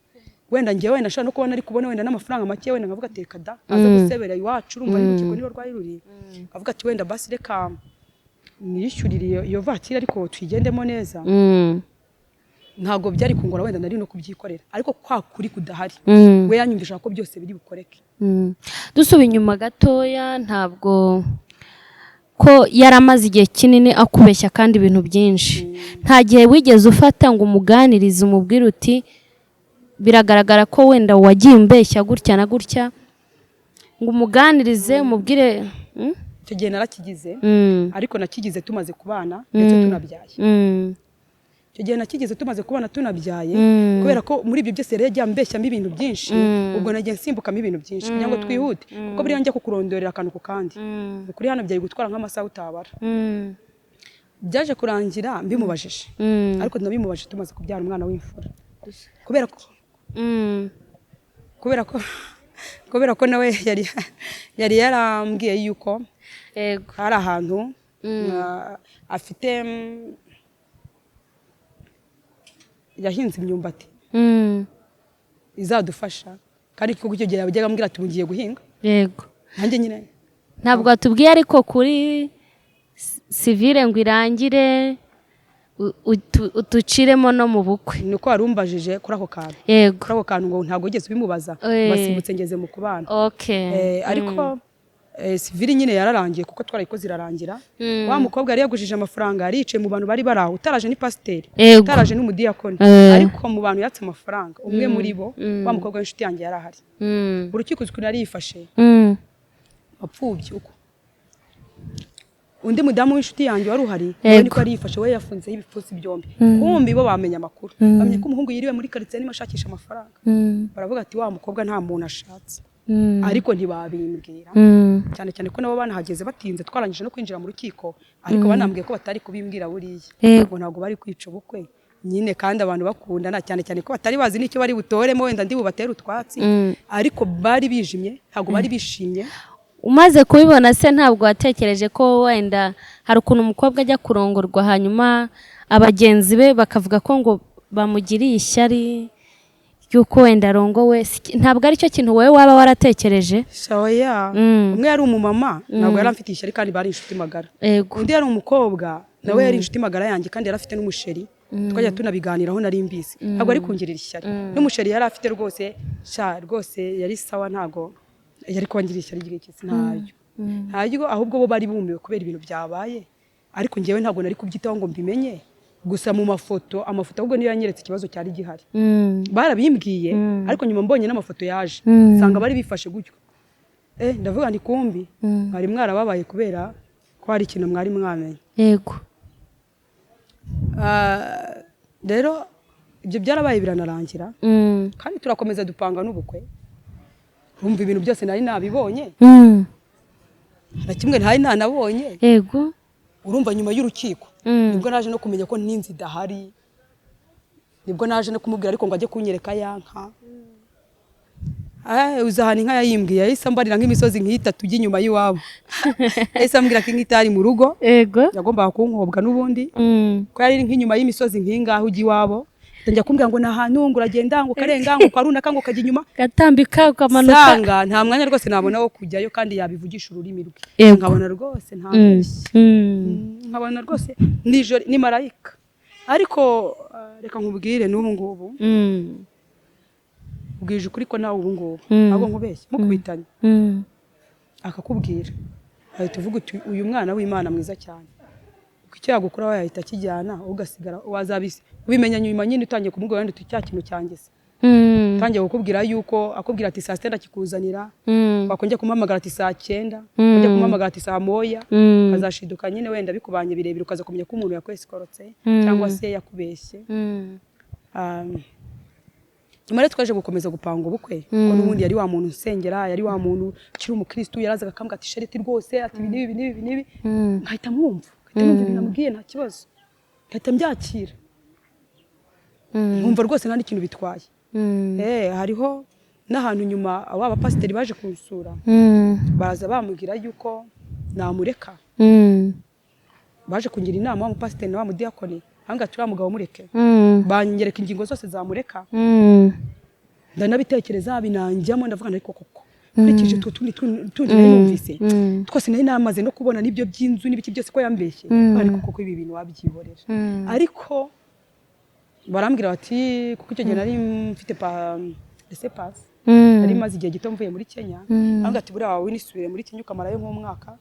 Speaker 1: wenda ngewe nashaka no kubona ari kubona wenda n'amafaranga make wenda nkavuga teka da aza gusebera iwacu urumva ari rukiko niba rwari ruri avuga ati wenda basi reka niyishyurire iyo vatiri ariko tuyigendemo neza ntabwo byari kungora wenda nari no kubyikorera ariko kwa kuri kudahari we yanyumvisha ko byose biri bukoreke
Speaker 2: dusuba inyuma gatoya ntabwo ko yaramaze igihe kinini akubeshya kandi ibintu byinshi nta gihe wigeze ufata ngo umuganirize umubwire uti biragaragara ko wenda wagiye umbeshya gutya na gutya ngo umuganirize umubwire
Speaker 1: icyo gihe narakigize ariko nakigize tumaze kubana ndetse tunabyaye icyo gihe nakigize tumaze kubana tunabyaye kubera ko muri ibyo byose rero yagiye ambeshyamo ibintu byinshi ubwo nagiye nsimbukamo ibintu byinshi kugira ngo twihute kuko buriya njya kukurondorera akantu ku kandi kuri hano byari gutwara nk'amasaha utabara byaje kurangira mbimubajije ariko nabimubajije tumaze kubyara umwana w'imfura kubera ko nawe yari yarambwiye yuko hari ahantu afite yahinze imyumbati izadufasha kandi kuko icyo gihe yajyaga ambwira ati mugiye guhinga
Speaker 2: yego
Speaker 1: nanjye nyine
Speaker 2: ntabwo atubwiye ariko kuri civile ngo irangire utuciremo no mu bukwe
Speaker 1: nuko warumbajije kuri ako kantu
Speaker 2: yego
Speaker 1: kuri ako kantu ngo ntabwo ugeze ubimubaza basimbutse ngeze mu kubana ariko civile nyine yararangiye kuko twarayikoze irarangira wa mukobwa yari yagujije amafaranga yaricaye mu bantu bari baraho utaraje ni pasiteri utaraje n'umudiyakoni ariko mu bantu yatse amafaranga umwe muri bo wa mukobwa w'inshuti yanjye yari ahari urukiko yari yifashe apfubye uko undi mudamu w'inshuti yanjye wari uhari we niko yari yifashe we yafunzeho ibipfunsi byombi kumbi bo bamenya amakuru bamenye ko umuhungu yiriwe muri karitsiye arimo ashakisha amafaranga baravuga ati wa mukobwa nta muntu ashatse ariko ntibabimbwira cyane cyane ko nabo banahageze batinze twarangije no kwinjira mu rukiko ariko banambwiye ko batari kubimbwira buriya ngo ntabwo bari kwica ubukwe nyine kandi abantu bakundana cyane cyane ko batari bazi n'icyo bari butoremo wenda ndi bubatere utwatsi ariko bari bijimye ntabwo bari bishimye
Speaker 2: umaze kubibona se ntabwo watekereje ko wenda hari ukuntu umukobwa ajya kurongorwa hanyuma abagenzi be bakavuga ko ngo bamugiriye ishyari yuko wenda arongowe ntabwo ari cyo kintu wowe waba waratekereje?
Speaker 1: Oya, umwe yari umumama ntabwo yari amfitiye ishyari kandi bari inshuti magara. Undi yari umukobwa nawe yari inshuti magara yanjye kandi yari afite n'umusheri, twajya tunabiganiraho nari mbizi, ntabwo ari kungirira ishyari. N'umusheri yari afite rwose yari sawa, ntabwo yari kongera ishyari ry'ikisi, ntabyo ahubwo bo bari bumiwe kubera ibintu byabaye, ariko njyewe ntabwo nari kubyitaho ngo mbimenye. Gusa mu amafoto ahubwo niyo yanyeretse ikibazo cyari gihari, barabimbwiye ariko nyuma mbonye n'amafoto yaje nsanga bari bifashe gutyo. Ndavuga ni kumbi mwari mwarababaye kubera ko hari ikintu mwari mwamenye.
Speaker 2: Yego.
Speaker 1: Rero ibyo byarabaye biranarangira, kandi turakomeza dupanga n'ubukwe. Urumva ibintu byose nari nabibonye, na kimwe ntari nanabonye.
Speaker 2: Yego.
Speaker 1: Urumva nyuma y'urukiko nibwo naje no kumenya ko n'inzi idahari, nibwo naje no kumubwira ariko ngo ajye kunyereka yanka. Uzahana inka yayimbwiye, yahise ambarira nk'imisozi nk'itatu ujya inyuma y'iwabo. Yahise ambwira ko inka itari mu rugo, yagombaga kunkobwa n'ubundi ko yari nk'inyuma y'imisozi nk'ingaho ujya iwabo. Njya kumbwira ngo nahantu ngo uragenda ngo karenga ngo karunaka ngo kajya inyuma
Speaker 2: gatambika ukamanuka,
Speaker 1: sanga nta mwanya rwose nabona wo kujyayo kandi yabivugisha ururimi rwe. Nkabona rwose nta nkabona rwose nijoro ni marayika. Ariko reka nkubwire n'ubu ngubu ubwije ukuri ko nawe ubu ngubu ntabwo nkubeshye mukubitanye akakubwira, ahita uvuga uti uyu mwana w'Imana mwiza cyane, icyo yagukora wahita kijyana ugasigara wazabise ubimenya nyuma nyine utangiye kumubwira wenda cya kintu cyangese. Tangiye kukubwira yuko akubwira ati saa 9 kikuzanira, bakongera kumuhamagara ati saa 9, kongera kumuhamagara ati saa 1, kazashiduka nyine wenda bikubanye birebire ukaza kumenya ko umuntu yakwesikorotse cyangwa se yakubeshye. Nyuma rero twaje gukomeza gupanga ubukwe, ko n'ubundi yari wa muntu usengera, yari wa muntu kiri umukristo, yarazaga akambwa ati shereti rwose ati ibi nkahita mwumva, binamubwiye nta kibazo, nkahita mbyakira, nkumva rwose nta n'ikintu bitwaye. Hariho n'ahantu nyuma aba pasiteri baje kunsura, baraza bamubwira yuko namureka. Baje kungira inama wa pasiteri na wa mudiyakoni, hanga turi mugabo mureke, banyereka ingingo zose zamureka. Ndanabitekereza binanjyamo, ndavuga ariko koko kurikije tundi numvise twose nari namaze no kubona nibyo by'inzu n'ibiki byose ko yambeshye, ariko koko ibi bintu wabyiborera. Ariko barambwira bati kuko icyo gihe nari mfite pass, nari maze igihe gito mvuye muri Kenya, hanga ati buriya wawe nisubire muri Kenya ukamarayo nk'umwaka,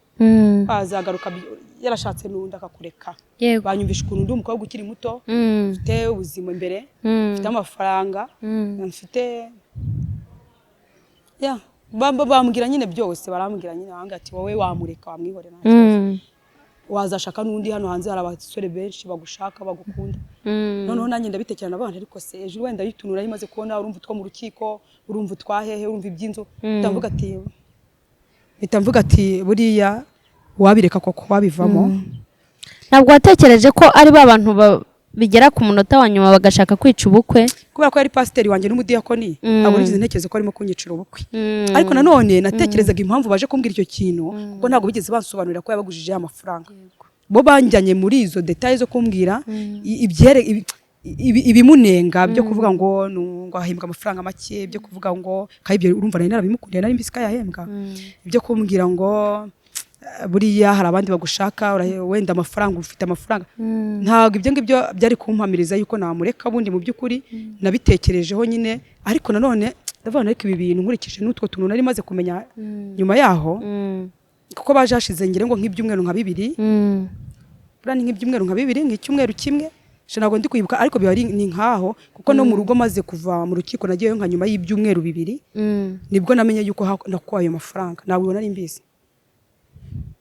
Speaker 1: azagaruka yarashatse n'undi akakureka. Banyumvisha ukuntu ndi umukobwa ukiri muto, mfite ubuzima imbere, mfite amafaranga, mfite bambwira nyine byose, barambwira nyine hanga ati wowe wamureka wamwihorera, wazashaka n'undi hano hanze hari abasore benshi bagushaka bagukunda. Noneho nanjye ndabitekerana abana, ariko se ejo wenda yitunura yimaze kubona urumva utwo mu rukiko, urumva twahehe, urumva iby'inzu, bitamvuga ati buriya wabireka koko wabivamo.
Speaker 2: Ntabwo watekereje ko ari ba bantu bigera ku munota wa nyuma bagashaka kwica ubukwe?
Speaker 1: Kubera ko yari pasiteri wanjye n'umudiyakoni, ntabwo nigeze ntekereza ko arimo kunyicira ubukwe. Ariko nanone natekerezaga impamvu baje kumbwira icyo kintu, kuko ntabwo bigeze bansobanurira ko yabagujije amafaranga. Bo banjyanye muri izo details zo kumbwira ibimunenga byo kuvuga ngo ahembwa amafaranga make, byo kuvuga ngo kayibye, urumva nari narabimukundiye, nari mbisika yahembwa, ibyo kumbwira ngo buriya hari abandi bagushaka wenda amafaranga, ufite amafaranga. Ntabwo ibyo ngibyo byari kumpamiriza yuko namureka. Bundi mu by'ukuri nabitekerejeho nyine, ariko nanone ndavuga ariko ibi bintu nkurikije n'utwo tuntu nari maze kumenya nyuma yaho, kuko baje hashize ngire ngo nk'ibyumweru nka 2, buriya ni nk'ibyumweru nka 2, nk'icyumweru kimwe ntabwo ndi kwibuka, ariko biba ni nkaho, kuko no mu rugo maze kuva mu rukiko nagiyeyo nka nyuma y'ibyumweru 2, nibwo namenye yuko nakwaye ayo mafaranga. Ntabwo nari mbizi,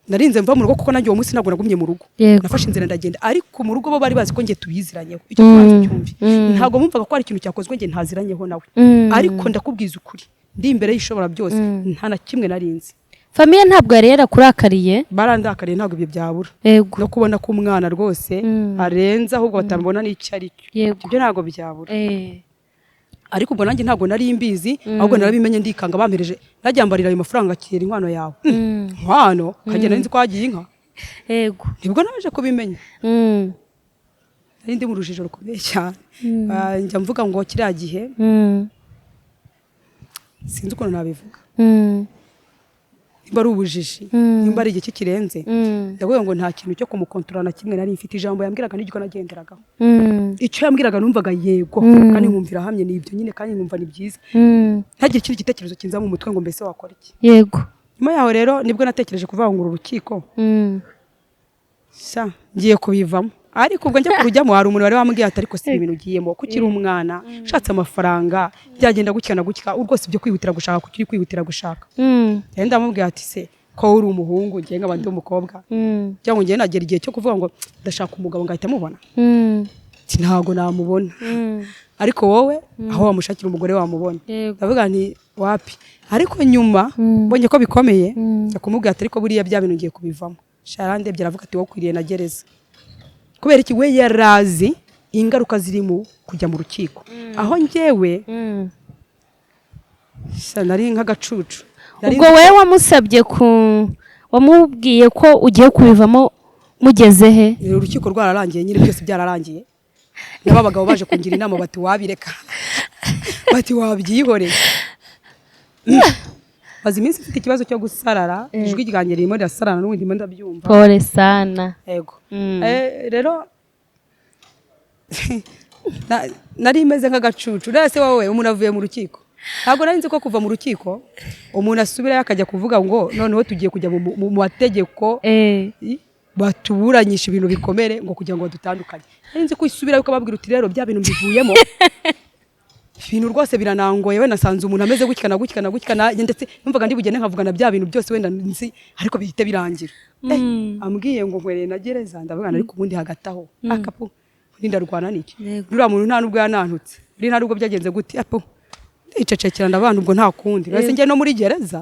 Speaker 1: narinze mva mu rugo kuko nanjye uwo munsi ntabwo nagumye mu rugo, nafashe inzira ndagenda. Ariko mu rugo bo bari bazi ko ngiye tubiziranyeho, icyo twanze cyumvi, ntabwo bumvaga ko hari ikintu cyakozwe ngiye ntaziranyeho nawe. Ariko ndakubwiza ukuri, ndi imbere y'ishobora byose, nta na kimwe narinzi.
Speaker 2: Famiye ntabwo yari yarakurakariye?
Speaker 1: Barandakariye, ntabwo ibyo byabura, no kubona ko umwana rwose arenza ahubwo batamubona n'icyo ari cyo, ibyo ntabwo byabura. Ariko ubwo nanjye ntabwo nari mbizi, ahubwo narabimenye ndikanga, bampereje najyambarira ayo mafaranga akira inkwano yawe. Nkwano kagenda nzi ko hagiye inka. Nibwo naje kubimenya. Nari ndi mu rujijo rukomeye cyane. Njya mvuga ngo kiriya gihe sinzi ukuntu nabivuga
Speaker 2: Mm.
Speaker 1: nimba ari ubujiji nimba ari igihe kirenze ndavuga ngo nta kintu cyo kumukontorora na kimwe nari mfite ijambo yambwiraga n'iryo nagenderagaho icyo yambwiraga numvaga yego kandi nkumvira hamye ni ibyo nyine kandi nkumva ni byiza ntagire ikindi gitekerezo kinza mu mutwe ngo mbese wakora iki
Speaker 2: yego
Speaker 1: nyuma yaho rero nibwo natekereje kuvangura urukiko sha ngiye kubivamo ariko ubwo njya kurujyamo hari umuntu wari wambwiye ati ariko si ibintu ugiyemo ko ukiri umwana ushatse amafaranga byagenda gutya na gutya rwose ibyo kwihutira gushaka kuko uri kwihutira gushaka rero ndamubwira ati se ko uri umuhungu ngiye nk'abandi umukobwa cyangwa ngo ngiye nagera igihe cyo kuvuga ngo ndashaka umugabo ngahita mubona ntabwo namubona ariko wowe aho wamushakira umugore wamubona ndavuga nti wapi ariko nyuma mbonye ko bikomeye njya kumubwira ati ariko buriya bya bintu ngiye kubivamo sharandebye aravuga ati wowe ukwiriye na gereza kubera iki we yarazi ingaruka zirimo kujya mu rukiko aho njyewe nari nk'agacucu
Speaker 2: ubwo wowe wamusabye wamubwiye ko ugiye kubivamo mugeze he
Speaker 1: urukiko rwararangiye nyine byose byararangiye nabo abagabo baje kungira inama bati wabireka bati wabyihoreye maze iminsi mfite ikibazo cyo gusarara ijwi ryanjye ririmo rirasarana n'ubundi ndimo ndabyumva
Speaker 2: pole sana
Speaker 1: yego rero nari imeze nk'agacucu rero se wowe umuntu avuye mu rukiko ntabwo nari nzi ko kuva mu rukiko umuntu asubirayo akajya kuvuga ngo noneho tugiye kujya mu mategeko batuburanyisha ibintu bikomere ngo kugira ngo badutandukanye nari nzi ko isubirayo ukababwira uti rero bya bintu mbivuyemo ibintu rwose biranangoye we nasanze umuntu ameze gutya ndetse numvaga ndi bugende nkavugana bya bintu byose wenda nzi ariko bihite birangira ambwiye ngo nkwereye na gereza ndavugana ariko ubundi hagati aho akapu ndarwana n'iki ruriya muntu nta nubwo yanantutse nta nubwo byagenze gute apo ndicecekera ndabana ubwo nta kundi mbese njye no muri gereza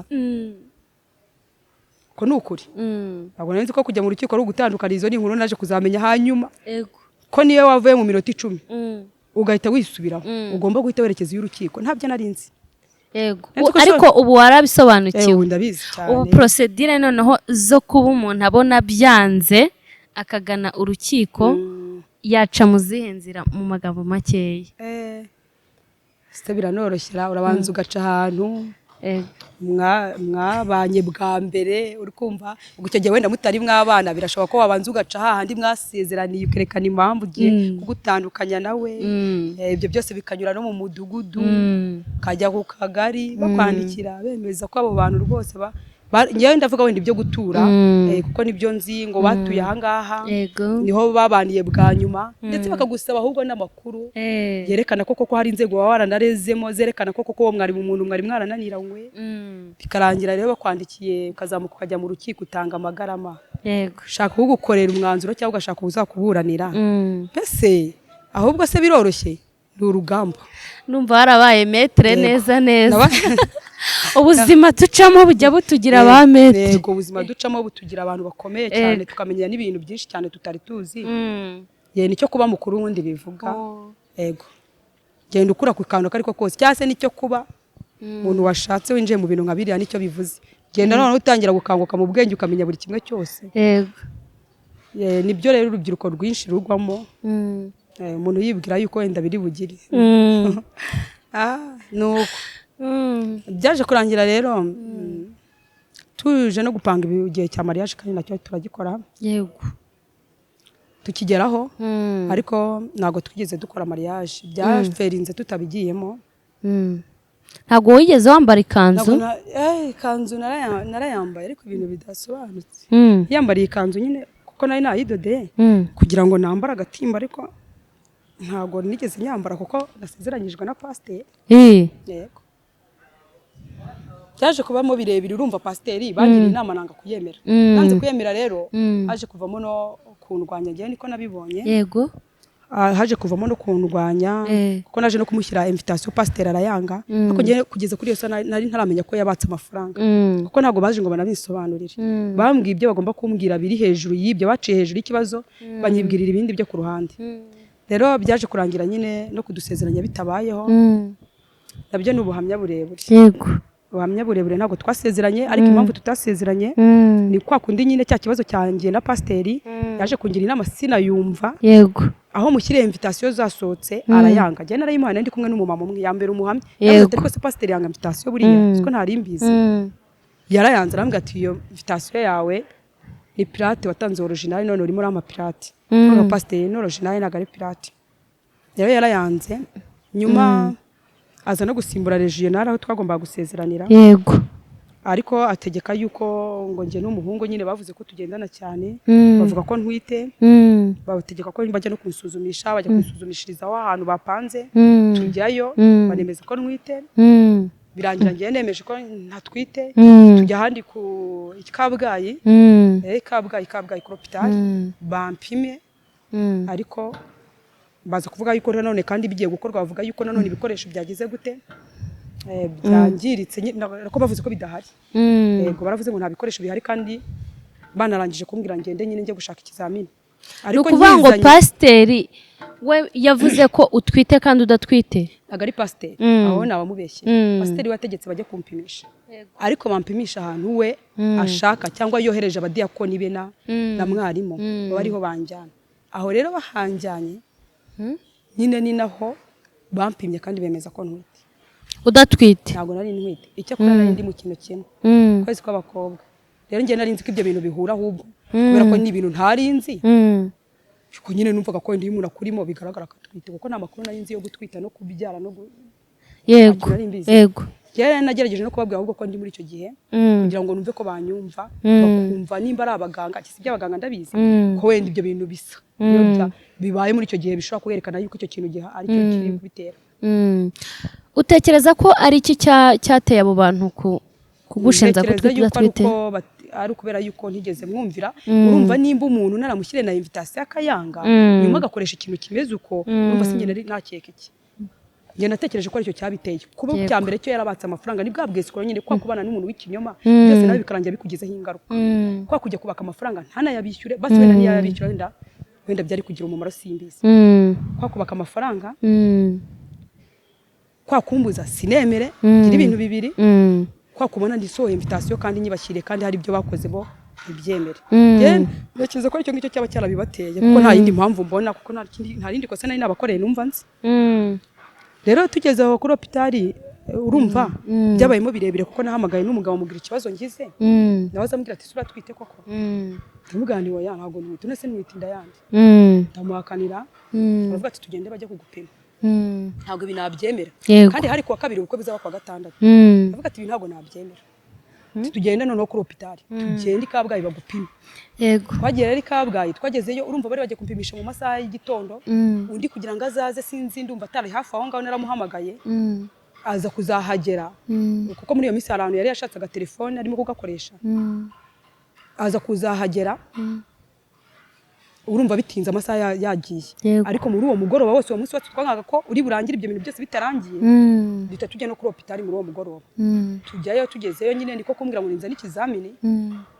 Speaker 1: ko ni ukuri ntabwo nari nzi ko kujya mu rukiko ari ugutandukana izo ni inkuru naje kuzamenya hanyuma ko niyo wavuye mu minota 10 ugahita wisubiraho ugomba guhita werekeza y'urukiko ntabyo nari nzi
Speaker 2: ariko ubu warabisobanukiwe
Speaker 1: ndabizi cyane
Speaker 2: ubu procedure noneho zo kuba umuntu abona byanze akagana urukiko yaca mu zihe nzira mu magambo makeya
Speaker 1: site biranoroshera urabanza ugaca ahantu mwabanye bwa mbere uri kumva icyo gihe wenda mutari mwabana birashoboka ko wabanza ugaca hahandi mwasezeraniye ukerekana impamvu ugiye kugutandukanya nawe ibyo byose bikanyura no mu mudugudu kajya ku kagari bakwandikira bemeza ko abo bantu rwose ngewe ndavuga wenda ibyo gutura kuko nibyo nzi ngo batuye ahangaha niho babaniye bwa nyuma ndetse bakagusaba ahubwo n'amakuru yerekana ko koko hari inzego baba waranarezemo zerekana ko koko uwo mwari mu muntu mwari mwarananiranywe bikarangira rero bakwandikiye ukazamuka ukajya mu rukiko utanga amagarama ushaka kugukorera umwanzuro cyangwa ugashaka uzakuburanira mbese ahubwo se biroroshye ni urugamba
Speaker 2: numva harabaye metre neza ubuzima ducamo bujya butugira ba metre
Speaker 1: yego ubuzima ducamo butugira abantu bakomeye cyane tukamenya n'ibintu byinshi cyane tutari tuzi nicyo kuba mukuru wundi bivuga yego genda ukura ku kantu kariko kose cyase nicyo kuba umuntu washatse winjiye mu bintu nka biriya nicyo bivuze genda noneho utangira gukanguka mu bwenge ukamenya buri kimwe cyose
Speaker 2: yego
Speaker 1: nibyo rero urubyiruko rwinshi rugwamo umuntu yibwira yuko wenda biri bugire nuko byaje kurangira rero tuje no gupanga igihe cya mariage kandi nacyo turagikora
Speaker 2: yego
Speaker 1: tukigeraho ariko ntabwo twigeze dukora mariage byaferinze tutabigiyemo
Speaker 2: ntabwo wigeze wambara ikanzu
Speaker 1: ikanzu narayambaye ariko ibintu bidasobanutse yambariye ikanzu nyine kuko nari nayidodeye kugira ngo nambare agatimba ariko ntabwo nigeze nyambara kuko nasezeranyijwe na pasiteri yego byaje kubamo birebire urumva pasiteri bagiriye inama nanga kuyemera nanze kuyemera rero haje kuvamo no kundwanya ngiye niko nabibonye
Speaker 2: yego
Speaker 1: haje kuvamo no kundwanya kuko naje no kumushyira invitation pasiteri arayanga ariko ngiye kugeza kuri iyo nari ntaramenya ko yabatse amafaranga kuko ntabwo baje ngo banabisobanurire bambwiye ibyo bagomba kumbwira biri hejuru y'ibyo baciye hejuru y'ikibazo banyibwirira ibindi byo ku ruhande rero byaje kurangira nyine no kudusezeranya bitabayeho nabyo ni ubuhamya burebure
Speaker 2: yego
Speaker 1: ubuhamya burebure ntabwo twasezeranye ariko impamvu tutasezeranye ni kwa kundi nyine cya kibazo cyanjye na pasiteri yaje kungira inama sinayumva
Speaker 2: yego
Speaker 1: aho mushyiriye invitation zasohotse arayanga njye narayimuhaye ndi kumwe n'umumama umwe yambere umuhamya yavuze ariko se pasiteri yanga invitation buriya siko ntari imbizi yarayanze arambwira ati iyo invitation yawe ni pirate watanze original none urimo rama pirate ko pasiteri no original nagari pirate rero yarayanze nyuma aza no gusimbura regional aho twagombaga gusezeranira
Speaker 2: yego
Speaker 1: ariko ategeka yuko ngo nje n'umuhungu nyine bavuze ko tugendana cyane bavuga ko ntwite bategeka ko bajya no kunsuzumisha bajya kunsuzumishiriza aho ahantu bapanze tujyayo banemeza ko ntwite birangira ngiye nemeje ko ntatwite tujya ahandi ku Kabgayi Kabgayi ku hospital bampime ariko baza kuvuga yuko nanone kandi bigiye gukorwa bavuga yuko nanone ibikoresho byagize gute byangiritse nako bavuze ko bidahari yego baravuze ngo nta bikoresho bihari kandi banarangije kumbwira ngende nyine njye gushaka ikizamini
Speaker 2: ariko ngo pasiteri we yavuze ko utwite kandi udatwite
Speaker 1: agari pasiteri aho nabamubeshye pasiteri wategetse bajye kumpimisha ariko bampimisha ahantu we ashaka cyangwa yohereje abadiyakoni be na mwarimu bariho banjyana aho rero bahanjyanye nyine ni naho bampimye kandi bemeza ko ntwite
Speaker 2: udatwite
Speaker 1: ntabwo nari ntwite icyo akora nari ndi mu kintu kimwe kwezi kw'abakobwa rero njye nari nzi ko ibyo bintu bihura ahubwo kubera ko ni ibintu ntari nzi kuko nyine numvaga ko ndi umuntu akurimo bigaragara ko atwite kuko nta makuru nari nzi yo gutwita no kubyara no
Speaker 2: yego
Speaker 1: rero nagerageje no kubabwira ahubwo ko ndi muri icyo gihe kugira ngo numve ko banyumva bakumva nimba ari abaganga kisi by'abaganga ndabizi ko wenda ibyo bintu bisa bibaye muri icyo gihe bishobora kwerekana yuko icyo kintu giha ari cyo kiri kubitera
Speaker 2: utekereza ko ari iki cyateye abo bantu kugushinza kutwite
Speaker 1: ari ukubera yuko ntigeze mwumvira urumva nimba umuntu naramushyire na invitation akayanga nyuma agakoresha ikintu kimeze uko urumva sinjye nari nakeka iki njye natekereje ko ari cyo cyabiteye kuba cya mbere cyo yarabatse amafaranga ni bwabwese nyine kwa kubana n'umuntu w'ikinyoma byose nawe bikarangira bikugizeho ingaruka kwa kujya kubaka amafaranga ntanayabishyure basi wenda niyabishyura wenda byari kugira umumaro simbizi kwa kubaka amafaranga kwa kumbuza sinemere gira ibintu bibiri kwa kubona ndisohoye invitation kandi nyibashyire kandi hari ibyo bakoze bo ibyemere ntekereza ko icyo ngicyo cyaba cyarabibateye kuko nta yindi mpamvu mbona kuko nta rindi kosa nari nabakoreye numva nzi rero tugeze aho kuri hopitali urumva byabayemo birebire kuko nahamagaye n'umugabo mugira ikibazo ngize nawe azambwira ati sura twite koko ndamugani wa ntabwo ntwite nese ntwite ndayandi ndamuhakanira aravuga ati tugende bajye kugupima ntabwo ibi nabyemera kandi hari kuwa kabiri ubukwe bizaba kwa gatandatu aravuga ati ibi ntabwo nabyemera tugenda noneho kuri hopitali tugende i Kabgayi bagupima
Speaker 2: yego
Speaker 1: twagiye rero i Kabgayi twagezeyo urumva bari bagiye kumpimisha mu masaha y'igitondo undi kugira ngo azaze sinzi ndumva atari hafi aho ngaho naramuhamagaye aza kuzahagera kuko muri iyo minsi hari ahantu yari yashatse agatelefone arimo kugakoresha aza kuzahagera urumva bitinze amasaha yagiye ariko muri uwo mugoroba wose uwo munsi wose twangaga ko uri burangire ibyo bintu byose bitarangiye duhita tujya no kuri hopitali muri uwo mugoroba tujyayo tugezeyo nyine niko kumbwira ngo ninzane ikizamini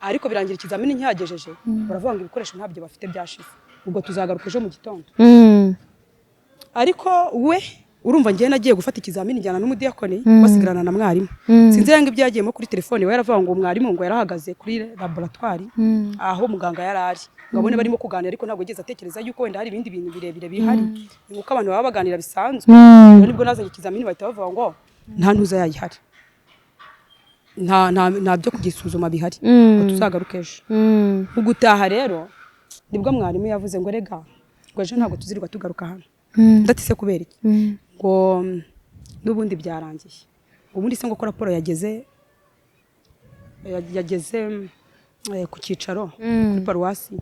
Speaker 1: ariko birangira ikizamini ntiyagejeje baravuga ngo ibikoresho ntabyo bafite byashize ubwo tuzagaruka ejo mu gitondo ariko we urumva ngiye nagiye gufata ikizamini njyana n'umudiyakoni basigarana na mwarimu sinzi yange ibyagiyemo kuri telefone we yaravuga ngo mwarimu ngo yarahagaze kuri laboratoire aho muganga yarari ngabone barimo kuganira ariko ntabwo yigeze atekereza yuko wenda hari ibindi bintu birebire bihari nuko abantu baba baganira bisanzwe nibwo nazanye ikizamini bahita bavuga ngo nta ntuza yayihari nta byo kugisuzuma bihari ngo tuzagaruke ejo ugutaha rero nibwo mwarimu yavuze ngo rega ngo ejo ntabwo tuzirirwa tugaruka hano ndatise kubera iki ngo n'ubundi byarangiye ubundi se ngo ko raporo yageze ku cyicaro kuri paruwasi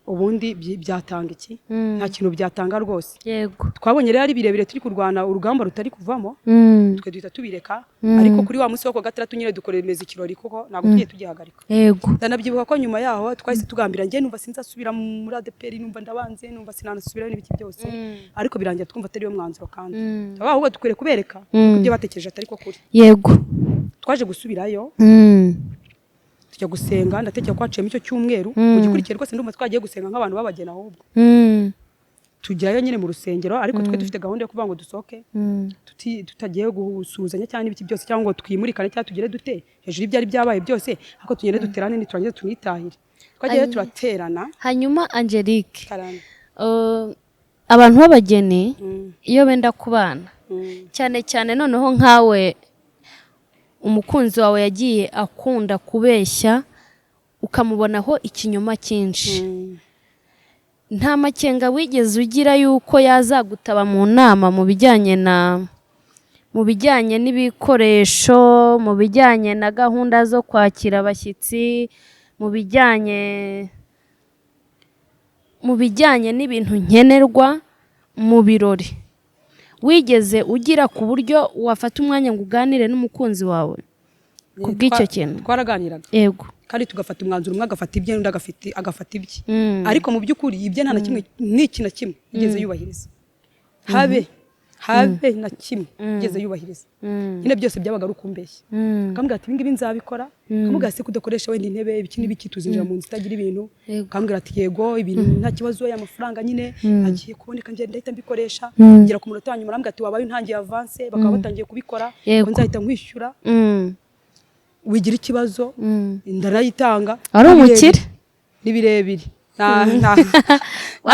Speaker 1: ubundi byatanga iki nta kintu byatanga rwose
Speaker 2: yego
Speaker 1: twabonye rero ari birebire turi kurwana urugamba rutari kuvamo twe duhita tubireka ariko kuri wa munsi wo kwa gatandatu nyine dukoremeza ikirori kuko ntabwo tugiye tugihagarika
Speaker 2: yego
Speaker 1: ndanabyibuka ko nyuma yaho twahise tugambira njye numva sinzasubira muri ADPR numva ndabanze numva sinanasubirayo n'ibiki byose ariko birangira twumva atari yo mwanzuro kandi ahubwo dukwiriye kubereka ibyo batekereje atari ko kuri
Speaker 2: yego
Speaker 1: twaje gusubirayo tujya gusenga ndatekera ko haciyemo icyo cyumweru mu gikurikira rwose ndumva twagiye gusenga nk'abantu babagena ahubwo tujyayo nyine mu rusengero ariko twe dufite gahunda yo kuvuga ngo dusohoke tutagiye gusuhuzanya cyangwa ibiki byose cyangwa ngo twimurikane cyangwa tugire dute hejuru ibyari byabaye byose ariko tugende duterane niturangize tunitahire twagiye turaterana
Speaker 2: hanyuma Angelique abantu b'abageni iyo benda kubana cyane cyane noneho nkawe umukunzi wawe yagiye akunda kubeshya ukamubonaho ikinyoma cyinshi nta makenga wigeze ugira yuko yazagutaba mu nama mu bijyanye n'ibikoresho mu bijyanye na gahunda zo kwakira abashyitsi mu bijyanye n'ibintu nkenerwa mu birori wigeze ugira ku buryo wafata umwanya ngo uganire n'umukunzi wawe ku bw'icyo kintu?
Speaker 1: Twaraganiraga
Speaker 2: yego,
Speaker 1: kandi tugafata umwanzuro, umwe agafata ibye n'undi agafata ibye, ariko mu by'ukuri ibye nta na kimwe n'iki na kimwe yigeze yubahiriza, habe na kimwe yigeze yubahiriza. Nyine byose byabaga ari ukumbeshya, akambwira ati ibingibi nzabikora, akamubwira ati kudakoresha wenda intebe ibiki n'ibiki tuzinjira mu nzu itagira ibintu, akambwira ati yego ibintu nta kibazo, ya mafaranga nyine agiye kuboneka njye ndahita mbikoresha. Ngera ku munota wa nyuma arambwira ati wabaye ntangiye avance, bakaba batangiye kubikora ko nzahita nkwishyura, wigira ikibazo ndarayitanga.
Speaker 2: ari umukire
Speaker 1: ni birebire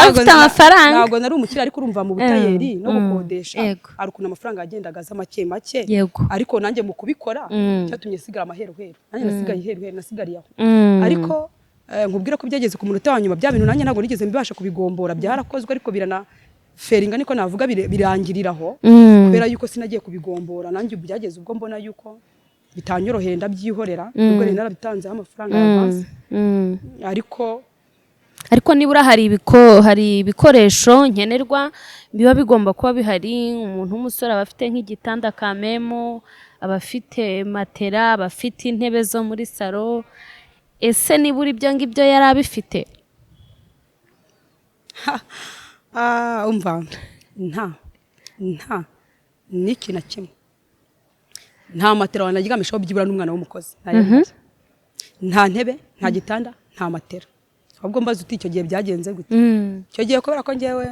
Speaker 2: ufite amafaranga.
Speaker 1: Ntabwo nari umukire, ariko urumva mu butayeri no gukodesha hari ukuntu amafaranga yagendaga aza make make, ariko nanjye mu kubikora cyatumye sigara amaheruheru, nanjye nasigaye iheruheru, nasigariye aho. Ariko nkubwira ko byageze ku munota wa nyuma bya bintu nanjye ntabwo nigeze mbibasha kubigombora, byarakozwe ariko feringa niko navuga birangiriraho, kubera yuko sinagiye kubigombora. Nanjye byageze ubwo mbona yuko bitanyoroheye ndabyihorera, ubwo rero narabitanzeho amafaranga y'amazi.
Speaker 2: ariko nibura hari ibikoresho nkenerwa biba bigomba kuba bihari. Umuntu w'umusore aba afite nk'igitanda ka memo, aba afite matera, aba afite intebe zo muri salo. Ese nibura ibyo ngibyo yari abifite?
Speaker 1: Umva nta n'iki na kimwe, nta matera wanaryamishaho byibura n'umwana w'umukozi, nta ntebe, nta gitanda, nta matera. Ahubwo mbaza uti icyo gihe byagenze gute? Icyo gihe kubera ko njyewe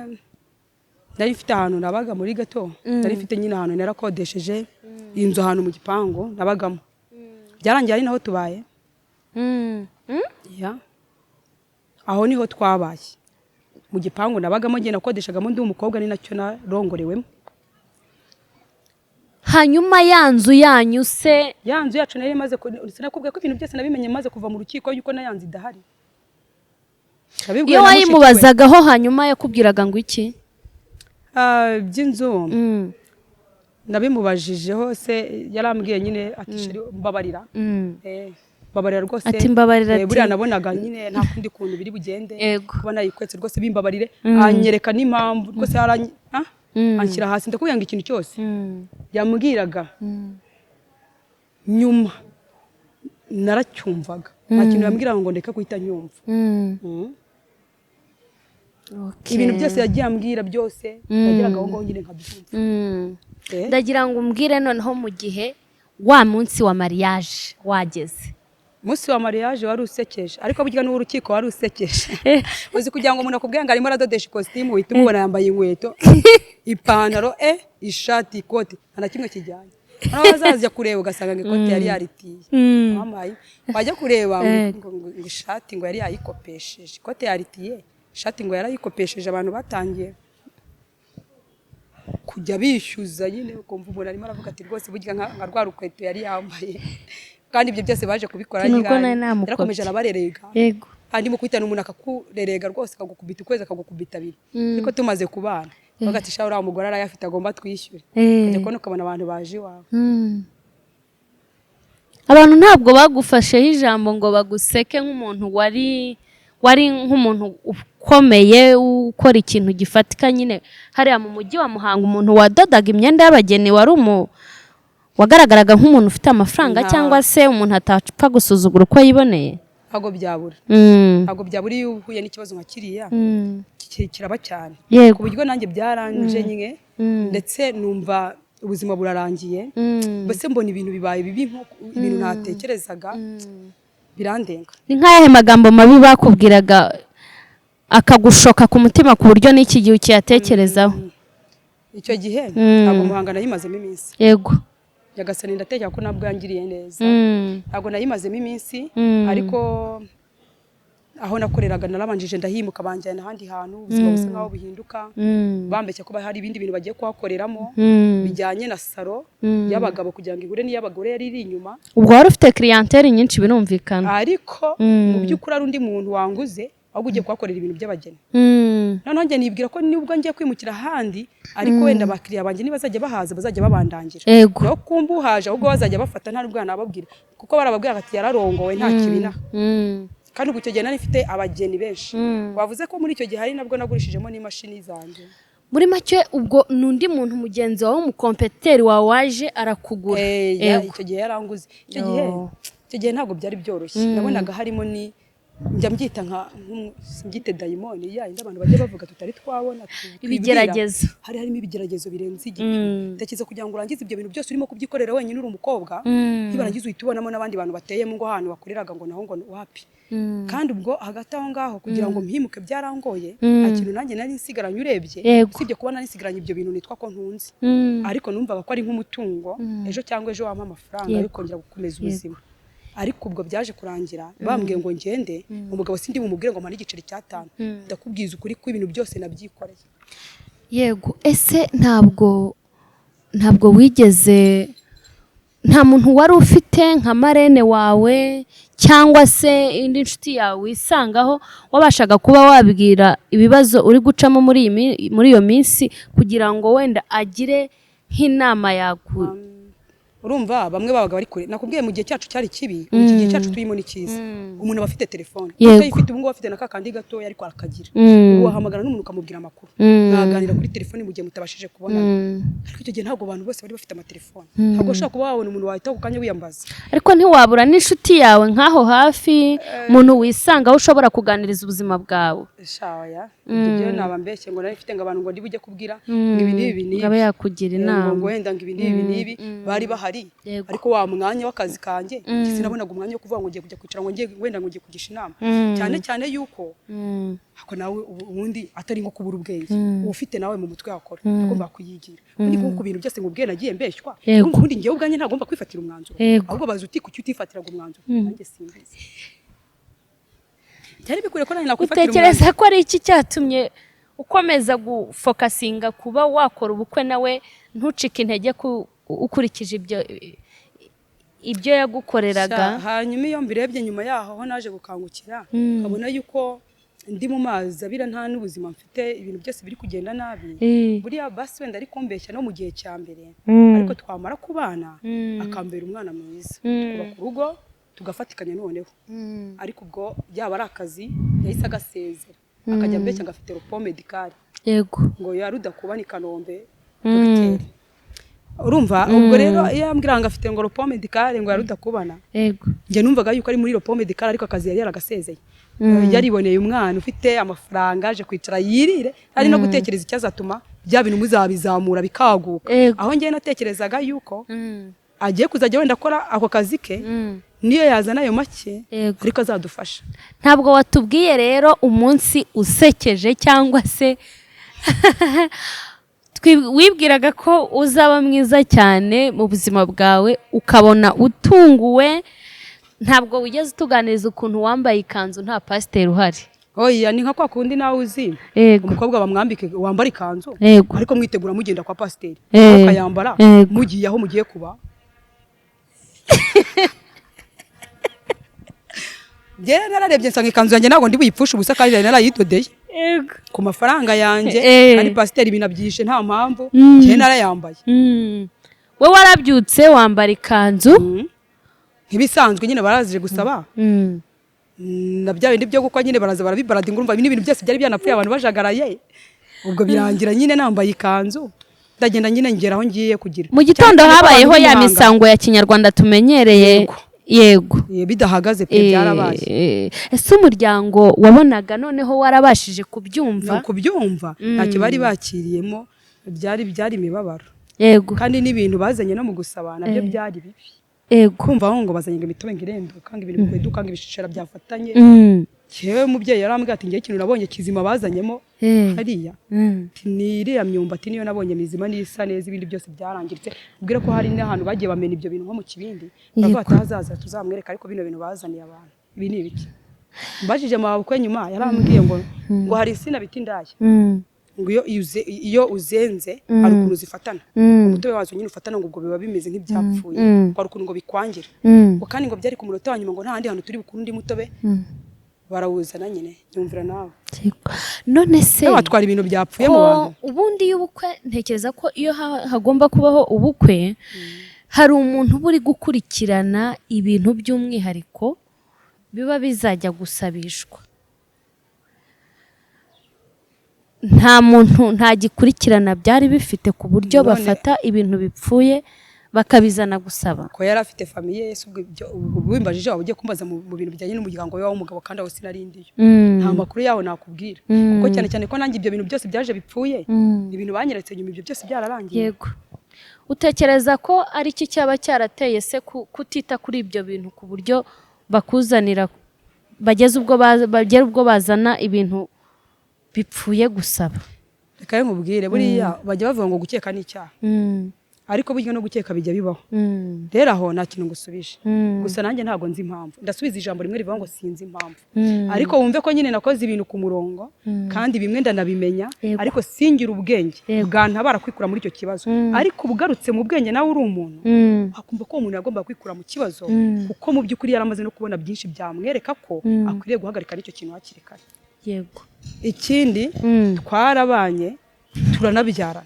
Speaker 1: nari mfite ahantu nabaga muri gato, nari mfite nyine ahantu narakodesheje inzu ahantu mu gipangu nabagamo, byarangiye ari naho tubaye. Aho niho twabaye mu gipangu nabagamo, njye nakodeshagamo ndi umukobwa, ni nacyo narongorewemo.
Speaker 2: Hanyuma ya nzu yanyu se? Ya
Speaker 1: nzu yacu nari maze sinakubwiye ko ibintu byose nabimenye maze kuva mu rukiko yuko na yanzu idahari.
Speaker 2: Iyo wayimubazagaho hanyuma yakubwiraga ngo iki?
Speaker 1: By'inzu nabimubajijeho se, yarambwiye nyine ati sheri mbabarira, mbabarira rwose,
Speaker 2: ati mbabarira,
Speaker 1: buriya nabonaga nyine nta kundi kuntu biri bugende, kubona yikwetse rwose bimbabarire. Anyereka n'impamvu rwose anshyira hasi, ndakubwira ngo ikintu cyose yambwiraga nyuma naracyumvaga, nta kintu yambwiraga ngo ndeka guhita nyumva. Ibintu byose yagiye ambwira byose yagiraga aho ngaho nyine nkabyumva.
Speaker 2: Ndagira ngo umbwire noneho mu gihe wa munsi wa mariage wageze.
Speaker 1: Munsi wa mariage wari usekeje, ariko burya n'urukiko wari usekeje. Uzi kugira ngo umuntu akubwira ngo arimo aradodesha ikositimu uhita umubona yambaye inkweto, ipantaro, ishati, ikote, nta kimwe kijyanye. Naho bazaza kureba ugasanga ngo ikote yari yaritiye. Mamaye wajya kureba ngo ishati ngo yari yayikopesheje, ikote yaritiye, ishati ngo yarayikopesheje. Abantu batangiye kujya bishyuza nyine, ukumva umuntu arimo aravuga ati rwose burya nka rwa rukweto yari yambaye. Kandi ibyo byose baje kubikora yarakomeje arabarerega. Kandi mu kwitana umuntu akakurerega rwose, akagukubita ukwezi, akagukubita abiri. Ariko tumaze kubana bagati shaho uriya mugore arayafite agomba twishyure, ujya kubona ukabona abantu baje iwawe.
Speaker 2: Abantu ntabwo bagufasheho ijambo ngo baguseke nk'umuntu wari nk'umuntu ukomeye ukora ikintu gifatika nyine hariya mu mujyi wa Muhanga, umuntu wadodaga imyenda y'abageni, wagaragaraga nk'umuntu ufite amafaranga, cyangwa se umuntu atapfa gusuzugura uko yiboneye?
Speaker 1: Ntabwo byabura, ntabwo byabura iyo uhuye n'ikibazo nka kiriya, kiraba cyane ku buryo nanjye byaranje nyine, ndetse numva ubuzima burarangiye. Mbese mbona ibintu bibaye bibi, ibintu ntatekerezaga, birandenga.
Speaker 2: Ni nk'ayahe magambo mabi bakubwiraga akagushoka ku mutima ku buryo n'iki gihe ukiyatekerezaho?
Speaker 1: Icyo gihe ntabwo Muhanga nayimazemo iminsi.
Speaker 2: Yego,
Speaker 1: Nyagasani ndatekereza ko nabwo yangiriye neza, ntabwo nayimazemo iminsi, ariko aho nakoreraga narabanjije ndahimuka banjyana ahandi hantu ubuzima busa nkaho buhinduka bambeshya ko hari ibindi bintu bagiye kuhakoreramo bijyanye na salo y'abagabo kugira ngo igure n'iy'abagore yari iri inyuma.
Speaker 2: Ubwo wari ufite clientele nyinshi birumvikana,
Speaker 1: ariko mu by'ukuri ari undi muntu wanguze ahubwo ugiye kuhakorera ibintu by'abageni. Noneho njye nibwira ko nubwo ngiye kwimukira ahandi ariko wenda abakiriya banjye nibazajya bahaza bazajya babandangira no kumbuhaje ahubwo bazajya bafata nta n'ubwo nababwira kuko barababwira ati yararongowe nta kibina. Kandi ubwo icyo gihe nari mfite abageni benshi. Wavuze ko muri icyo gihe hari nabwo nagurishijemo n'imashini zanjye.
Speaker 2: Muri make ubwo nundi muntu mugenzi wawe umukompetiteri wawe waje arakugura.
Speaker 1: Icyo gihe yaranguze. Icyo gihe ntabwo byari byoroshye. Nabonaga harimo ni njya mbyita nka mbyite dayimoni indi abantu bajya bavuga tutari twabona
Speaker 2: ibigeragezo.
Speaker 1: Hari harimo ibigeragezo birenze igihe. Tekereza kugira ngo urangize ibyo bintu byose urimo kubyikorera wenyine uri umukobwa nibarangiza uhita ubonamo n'abandi bantu bateyemo ngo ahantu bakoreraga ngo naho ngo wapi. Kandi ubwo hagati aho ngaho kugira ngo mpimuke byarangoye nta kintu nanjye nari nsigaranye urebye usibye kuba nari nsigaranye ibyo bintu nitwa ko ntunze. Ariko numvaga ko ari nk'umutungo ejo cyangwa ejo wampa amafaranga ariko kongera gukomeza ubuzima. Ariko ubwo byaje kurangira bambwiye ngo ngende umugabo sindi bumubwire ngo mpane igiceri cya 5 ndakubwiza ukuri ko ibintu byose nabyikoreye.
Speaker 2: Yego ese ntabwo wigeze nta muntu wari ufite nka marene wawe cyangwa se indi nshuti yawe wisangaho wabashaga kuba wabwira ibibazo uri gucamo muri iyo minsi kugira ngo wenda agire nk'inama yaguha?
Speaker 1: Urumva bamwe babaga bari kure nakubwiye mu gihe cyacu cyari kibi mu gihe cyacu tuyimo ni cyiza. Umuntu abafite telefone utayifite ubungu bafite nakakandi gato ariko arakagira wahamagara n'umuntu ukamubwira amakuru naganira kuri telefone mu gihe mutabashije kubona. Ariko icyo gihe ntabwo abantu bose bari bafite amatelefone ntabwo ushaka kuba wabona umuntu wahita kukanya wiyambaza.
Speaker 2: Ariko ntiwabura n'inshuti yawe nkaho hafi umuntu wisanga aho ushobora kuganiriza ubuzima bwawe.
Speaker 1: Shaya ibyo naba mbeshye ngo nari mfite ngo abantu ngo ndi bujye kubwira ngo ibi n'ibi
Speaker 2: ngabe yakugira inama
Speaker 1: ngo wenda ngo ibi n'ibi bari bahari. Ariko wa mwanya w'akazi kanjye sinabonaga umwanya wo kuvuga ngo ngiye kujya kwicara ngo ngiye wenda ngo ngiye kugisha inama cyane yuko hako nawe ubundi atari nko kubura ubwenge ufite nawe mu mutwe yakora agomba kuyigira undi ku bintu byose ngo ubwe nagiye mbeshywa ubundi ngiye ubwanye ntagomba kwifatira umwanzuro ahubwo baza uti kuki utifatiraga umwanzuro nanjye simbizi. Cyari bikure ko nani nakwifatira umwanzuro.
Speaker 2: Utekereza ko ari iki cyatumye ukomeza gufokasinga kuba wakora ubukwe nawe ntucike intege ukurikije ibyo yagukoreraga?
Speaker 1: Hanyuma iyo mbirebye nyuma yaho aho naje gukangukira kabona yuko ndi mu mazi abira nta n'ubuzima mfite ibintu byose biri kugenda nabi buriya basi wenda ari kumbeshya no mu gihe cya mbere ariko twamara kubana akambera umwana mwiza kuba ku rugo tugafatikanya noneho. Ariko ubwo yaba ari akazi yahise agasezera akajya mbeshya ngafite repos medical ngo yarudakubana i Kanombe dogiteri. Urumva ubwo rero yambwira ngo afite ngo repos medical ngo yarudakubana njye numvaga yuko ari muri repos medical ariko akazi yari yaragasezeye yariboneye umwana ufite amafaranga aje kwicara yirire ari no gutekereza icyazatuma bya bintu muzabizamura bikaguka. Aho ngiye natekerezaga yuko agiye kuzajya wenda akora ako kazi ke niyo yazana ayo make ariko azadufasha.
Speaker 2: Ntabwo watubwiye rero umunsi usekeje cyangwa se wibwiraga ko uzaba mwiza cyane mu buzima bwawe ukabona utunguwe? Ntabwo wigeze utuganiriza ukuntu wambaye ikanzu nta pasiteri uhari?
Speaker 1: Oya ni nka kwa kundi nawe uzi umukobwa bamwambike wambara ikanzu ariko mwitegura mugenda kwa pasiteri ukayambara mugiye aho mugiye kuba. Njye nararebye nsanga ikanzu yanjye ntabwo ndi buyipfushe ubusa kandi narayidodeye ku mafaranga yanjye kandi pasiteri binabyishe nta mpamvu njye narayambaye.
Speaker 2: We warabyutse wambara ikanzu
Speaker 1: ntibisanzwe nyine barazije gusaba na bya bindi byo gukwa nyine baraza barabibaradi ngurumva ibintu byose byari byanapfuye abantu bajagaraye ubwo birangira nyine nambaye ikanzu ndagenda nyine ngeraho ngiye kugira. Mu
Speaker 2: gitondo habayeho ya misango ya kinyarwanda tumenyereye bidahagaze pe byarabaye. Ese umuryango wabonaga noneho warabashije kubyumva?
Speaker 1: Kubyumva ntacyo bari bakiriyemo byari imibabaro kandi n'ibintu bazanye no mu gusaba nabyo byari bibi. Kumva ngo bazanye ngo imitobe ngo irenduka ngo ibintu bikweduka ngo ibishishera byafatanye. Yewe mubyeyi yarambwira ati ngiye ikintu nabonye kizima bazanyemo hariya ni iriya myumbati niyo nabonye mizima n'isa neza ibindi byose byarangiritse. Ubwire ko hari n'ahantu bagiye bamena ibyo bintu nko mu kibindi bavuga ati hazaza tuzamwereka ariko bino bintu bazaniye abantu ibi ni ibiki. mbajije mabukwe nyuma yarambwiye ngo hari insina bita indaya ngo iyo uzenze hari ukuntu zifatana umutobe wazo nyine ufatana ngo ubwo biba bimeze nk'ibyapfuye ngo hari ukuntu ngo bikwangira ngo kandi ngo byari ku munota wa nyuma ngo nta handi hantu turi bukunde mutobe barawuzana nyine nyumvira nawe
Speaker 2: none se
Speaker 1: watwara ibintu byapfuye mu bantu
Speaker 2: ubundi y'ubukwe ntekereza ko iyo hagomba kubaho ubukwe hari umuntu uba uri gukurikirana ibintu by'umwihariko biba bizajya gusabishwa nta muntu nta gikurikirana byari bifite ku buryo bafata ibintu bipfuye bakabizana gusaba
Speaker 1: ko yari afite famiye Yesu ubwo wimbajije waba ugiye kumbaza mu bintu bijyanye n'umuryango we w'umugabo kandi aho sinarindiye nta makuru yawo nakubwira kuko cyane cyane ko nanjye ibyo bintu byose byaje bipfuye ibintu banyeretse nyuma ibyo byose byararangiye
Speaker 2: yego utekereza ko ari iki cyaba cyarateye se kutita kuri ibyo bintu ku buryo bakuzanira bageze ubwo bazana ibintu bipfuye gusaba
Speaker 1: reka nkubwire buriya bajya bavuga ngo gukeka ni icyaha ariko buryo no gukeka bijya bibaho rero aho nta kintu ngusubije gusa nanjye ntabwo nzi impamvu ndasubiza ijambo rimwe rivuga ngo sinzi impamvu ariko wumve ko nyine nakoze ibintu ku murongo kandi bimwe ndanabimenya ariko singira ubwenge bwantabara kwikura muri icyo kibazo ariko ubugarutse mu bwenge nawe uri umuntu akumva ko umuntu yagomba kwikura mu kibazo kuko mu by'ukuri yaramaze no kubona byinshi byamwereka ko akwiriye guhagarika n'icyo kintu hakiri kare
Speaker 2: yego
Speaker 1: ikindi twarabanye turanabyarana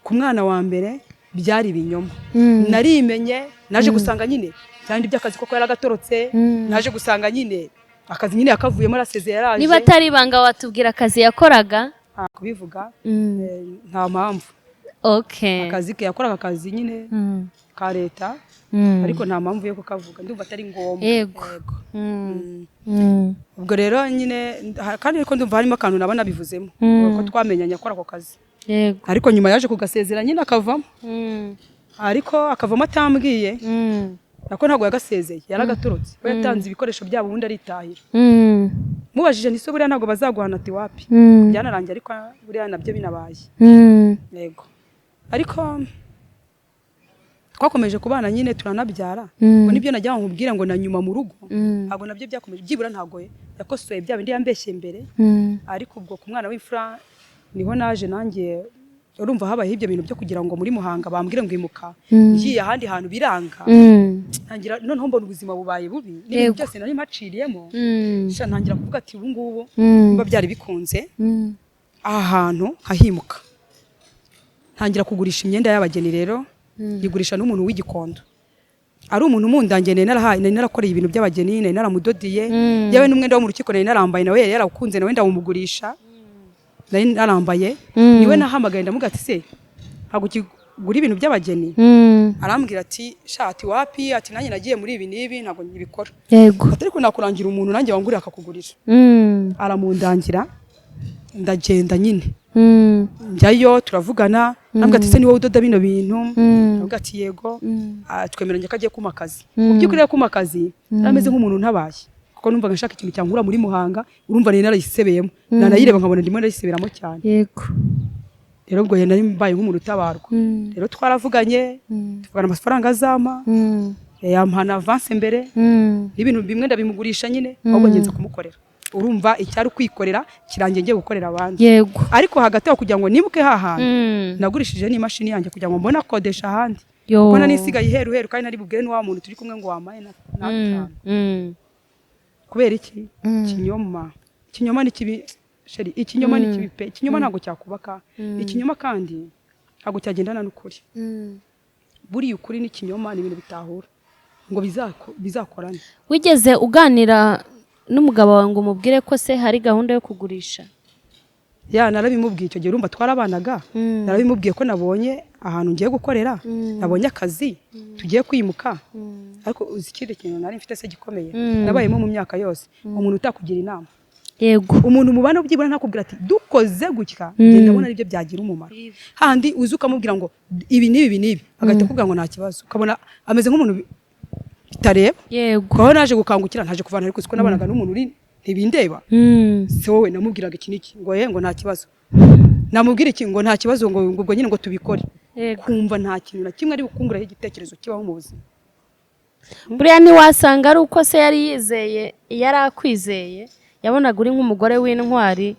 Speaker 1: ku mwana wa mbere byari ibinyoma narimenye naje gusanga nyine cyandi by'akazi koko yaragatorotse naje gusanga nyine akazi nyine yakavuyemo arasezeye yaraje
Speaker 2: niba atari ibanga watubwira akazi yakoraga
Speaker 1: kubivuga nta mpamvu akazi ke yakoraga akazi nyine ka leta ariko nta mpamvu yo kukavuga ndumva atari ngombwa
Speaker 2: yego
Speaker 1: ubwo rero nyine kandi ariko ndumva harimo akantu nabona bivuzemo ko twamenyanye akora ako kazi ariko nyuma yaje kugasezera nyine akavamo ariko akavamo atambwiye nako ntabwo yagasezeye yaragatorotse we yatanze ibikoresho byabo ubundi aritahira mubajije nise buriya ntabwo bazaguhana ati wapi byanarangiye ariko buriya nabyo binabaye yego ariko twakomeje kubana nyine turanabyara ngo nibyo najya nkubwira ngo na nyuma mu rugo ntabwo nabyo byakomeje byibura ntabwo yakosoye bya bindi yambeshye mbere ariko ubwo ku mwana w'imfura niho naje nanjye urumva habaye ibyo bintu byo kugira ngo muri Muhanga bambwire ngo imuka ngiye ahandi hantu biranga ntangira noneho mbona ubuzima bubaye bubi n'ibintu byose nari mpaciriyemo ntangira kuvuga ati ubu ngubu biba byari bikunze aha hantu hahimuka ntangira kugurisha imyenda y'abageni rero yigurisha n'umuntu w'igikondo ari umuntu mundangiye nari narakoreye ibintu by'abageni nari naramudodiye yewe n'umwenda wo mu rukiko nari narambaye nawe yari yarawukunze nawe ndawumugurisha nari narambaye niwe nahamagaye ndamuga ati se ntabwo kigura ibintu by'abageni arambwira ati shati wapi ati nanjye nagiye muri ibi nibi ntabwo nyibikora
Speaker 2: yego
Speaker 1: ariko nakurangira umuntu nanjye wangurira akakugurisha aramundangira ndagenda nyine njyayo turavugana nambwa ati se ni wowe udoda bino bintu nabwo ati yego twemeranya ko agiye kuma akazi mu by'ukuri rero kuma akazi arameze nk'umuntu ntabaye kuko numvaga nshaka ikintu cyankura muri Muhanga urumva nari narayisebeyemo nanayireba nkabona ndimo narayiseberamo cyane
Speaker 2: yego
Speaker 1: rero ubwo nari mbaye nk'umuntu utabarwa rero twaravuganye tuvugana amafaranga azama yampana avance mbere n'ibintu bimwe ndabimugurisha nyine ahubwo ngenza kumukorera urumva icyari kwikorera kirangiye ngiye gukorera abandi
Speaker 2: yego
Speaker 1: ariko hagati aho kugira ngo nibuke hahantu nagurishije n'imashini yanjye kugira ngo mbone akodesha ahandi kuko nanisigaye iheruheru kandi nari bubwire n'uwa muntu turi kumwe ngo wamaye natanu kubera iki ikinyoma ni kibi sheri ikinyoma ni kibi pe ikinyoma ntabwo cyakubaka ikinyoma kandi ntabwo cyagendana n'ukuri buriya ukuri n'ikinyoma ni ibintu bitahura ngo bizakorane
Speaker 2: wigeze uganira n'umugabo wawe ngo umubwire ko se hari gahunda yo kugurisha
Speaker 1: narabimubwiye icyo gihe urumva twarabanaga narabimubwiye ko nabonye ahantu ngiye gukorera nabonye akazi tugiye kwimuka ariko uzi ikindi kintu nari mfite se gikomeye nabayemo mu myaka yose umuntu utakugira inama
Speaker 2: yego
Speaker 1: umuntu mubana byibura ntakubwira ati dukoze gutya ngenda ndabona aribyo byagira umumaro handi uzi ukamubwira ngo ibi nibi agahita akubwira ngo nta kibazo ukabona ameze nk'umuntu bitareba
Speaker 2: yego
Speaker 1: aho naje gukangukira ntaje kuvana ariko siko nabanaga n'umuntu uri ntibindeba se wowe namubwiraga iki niki ngo ngo nta kibazo namubwira iki ngo nta kibazo ngo ubwo nyine ngo tubikore kumva nta kintu na kimwe ari bukunguraho igitekerezo kibaho mu buzima
Speaker 2: buriya ntiwasanga ari uko se yari yizeye yari akwizeye yabonaga uri nk'umugore w'intwari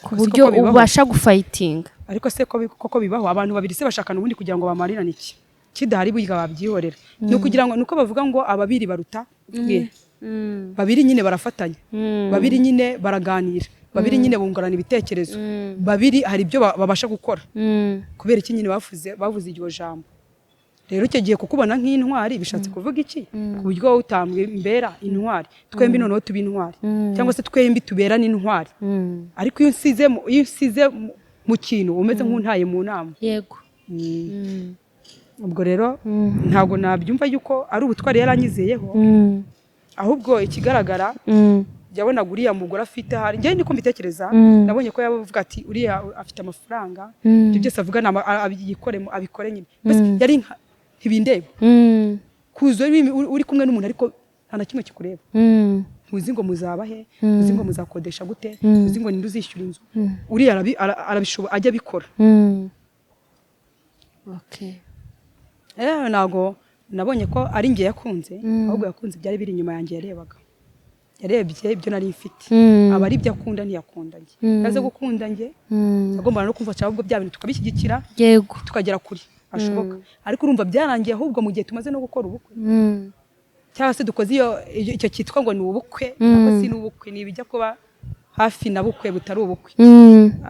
Speaker 2: ku buryo ubasha gufayitinga.
Speaker 1: ariko se koko bibaho abantu babiri se bashakana ubundi kugira ngo bamarirane iki kidahari burya babyihorera ni ukugira ngo nuko bavuga ngo ababiri baruta umwe. babiri nyine barafatanya, babiri nyine baraganira, babiri nyine bungurana ibitekerezo, babiri hari ibyo babasha gukora. kubera iki nyine bavuze iryo jambo. rero icyo gihe kukubona nk'intwari bishatse kuvuga iki? ku buryo wowe utambera intwari, twembi noneho tuba intwari, cyangwa se twembi tubera n'intwari. ariko iyo usize mu kintu umeze nk'untaye mu nama.
Speaker 2: Yego.
Speaker 1: ubwo rero ntabwo nabyumva yuko ari ubutwari yaranyizeyeho, ahubwo ikigaragara yabonaga uriya mugore afite hari njye niko mbitekereza. nabonye ko yavuga ati uriya afite amafaranga, ibyo byose avugana abikore nyine. yari ntibindeba kuzo uri kumwe n'umuntu ariko nta na kimwe kikureba. ntuzi ngo muzaba he, ntuzi ngo muzakodesha gute, ntuzi ngo ninde uzishyura inzu. uriya arabishobora ajya abikora. ntabwo nabonye ko ari njye yakunze, ahubwo yakunze byari biri inyuma yanjye. yarebye ibyo nari mfite, aba ari ibyo akunda ntiyakunda njye. yaze gukunda njye agomba no kumfasha, ahubwo bya bintu tukabishyigikira,
Speaker 2: yego,
Speaker 1: tukagera kuri ashoboka. ariko urumva byarangiye ahubwo mu gihe tumaze no gukora ubukwe, cyangwa se dukoze icyo cyitwa ngo ni ubukwe, ariko si n'ubukwe, ni ibijya kuba hafi na bukwe butari ubukwe.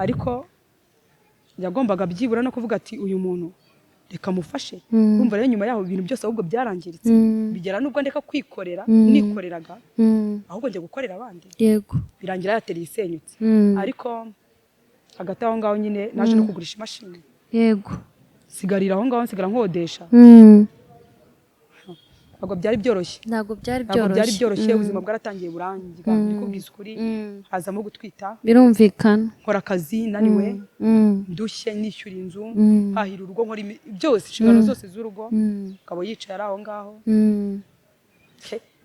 Speaker 1: ariko yagombaga byibura no kuvuga ati uyu muntu reka mufashe. urumva rero nyuma yaho ibintu byose ahubwo byarangiritse, bigera nubwo ndeka kwikorera nikoreraga, ahubwo njye gukorera abandi.
Speaker 2: Yego.
Speaker 1: birangira yateriye isenyutse. ariko hagati aho ngaho nyine naje no kugurisha imashini.
Speaker 2: Yego.
Speaker 1: sigarira aho ngaho nsigara nkodesha. ntabwo byari byoroshye.
Speaker 2: Ntabwo byari
Speaker 1: byoroshye. ubuzima bwaratangiye burangira, ndikubwiza ukuri. hazamo gutwita,
Speaker 2: birumvikana,
Speaker 1: nkora akazi naniwe, ndushye, nishyura inzu, hahira urugo, nkora byose, inshingano zose z'urugo. ukaba yicaye ari aho ngaho.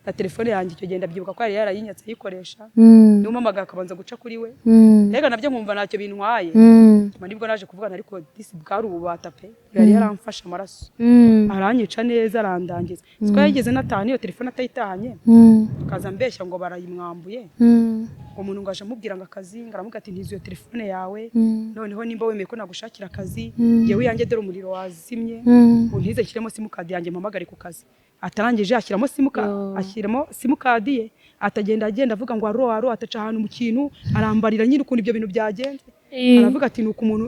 Speaker 1: na telefone yanjye icyo gihe ndabyibuka ko yari yarayinyatse ayikoresha. niyo mpamagara akabanza guca kuri we. rega nabyo nkumva ntacyo bintwaye. nibwo naje kuvugana, ariko disi bwari ububata pe. yari yaramfashe amaraso, aranyica neza, arandangiza. siko yigeze natahana iyo telefone atayitahanye, akaza mbeshya ngo barayimwambuye. umuntu ngo aje amubwira ngo akazi, ngo aramuga ati ntizi iyo telefone yawe, noneho nimba wemeye ko nagushakira akazi, yewe yanjye dore umuriro wazimye, untize shyiremo simukadi yanjye mpamagare ku kazi. atarangije ashyiramo simukadi ye, atagenda agenda avuga ngo aro ataca ahantu mu kintu, arambarira nyine ukuntu ibyo bintu byagenze. aravuga ati nuko umuntu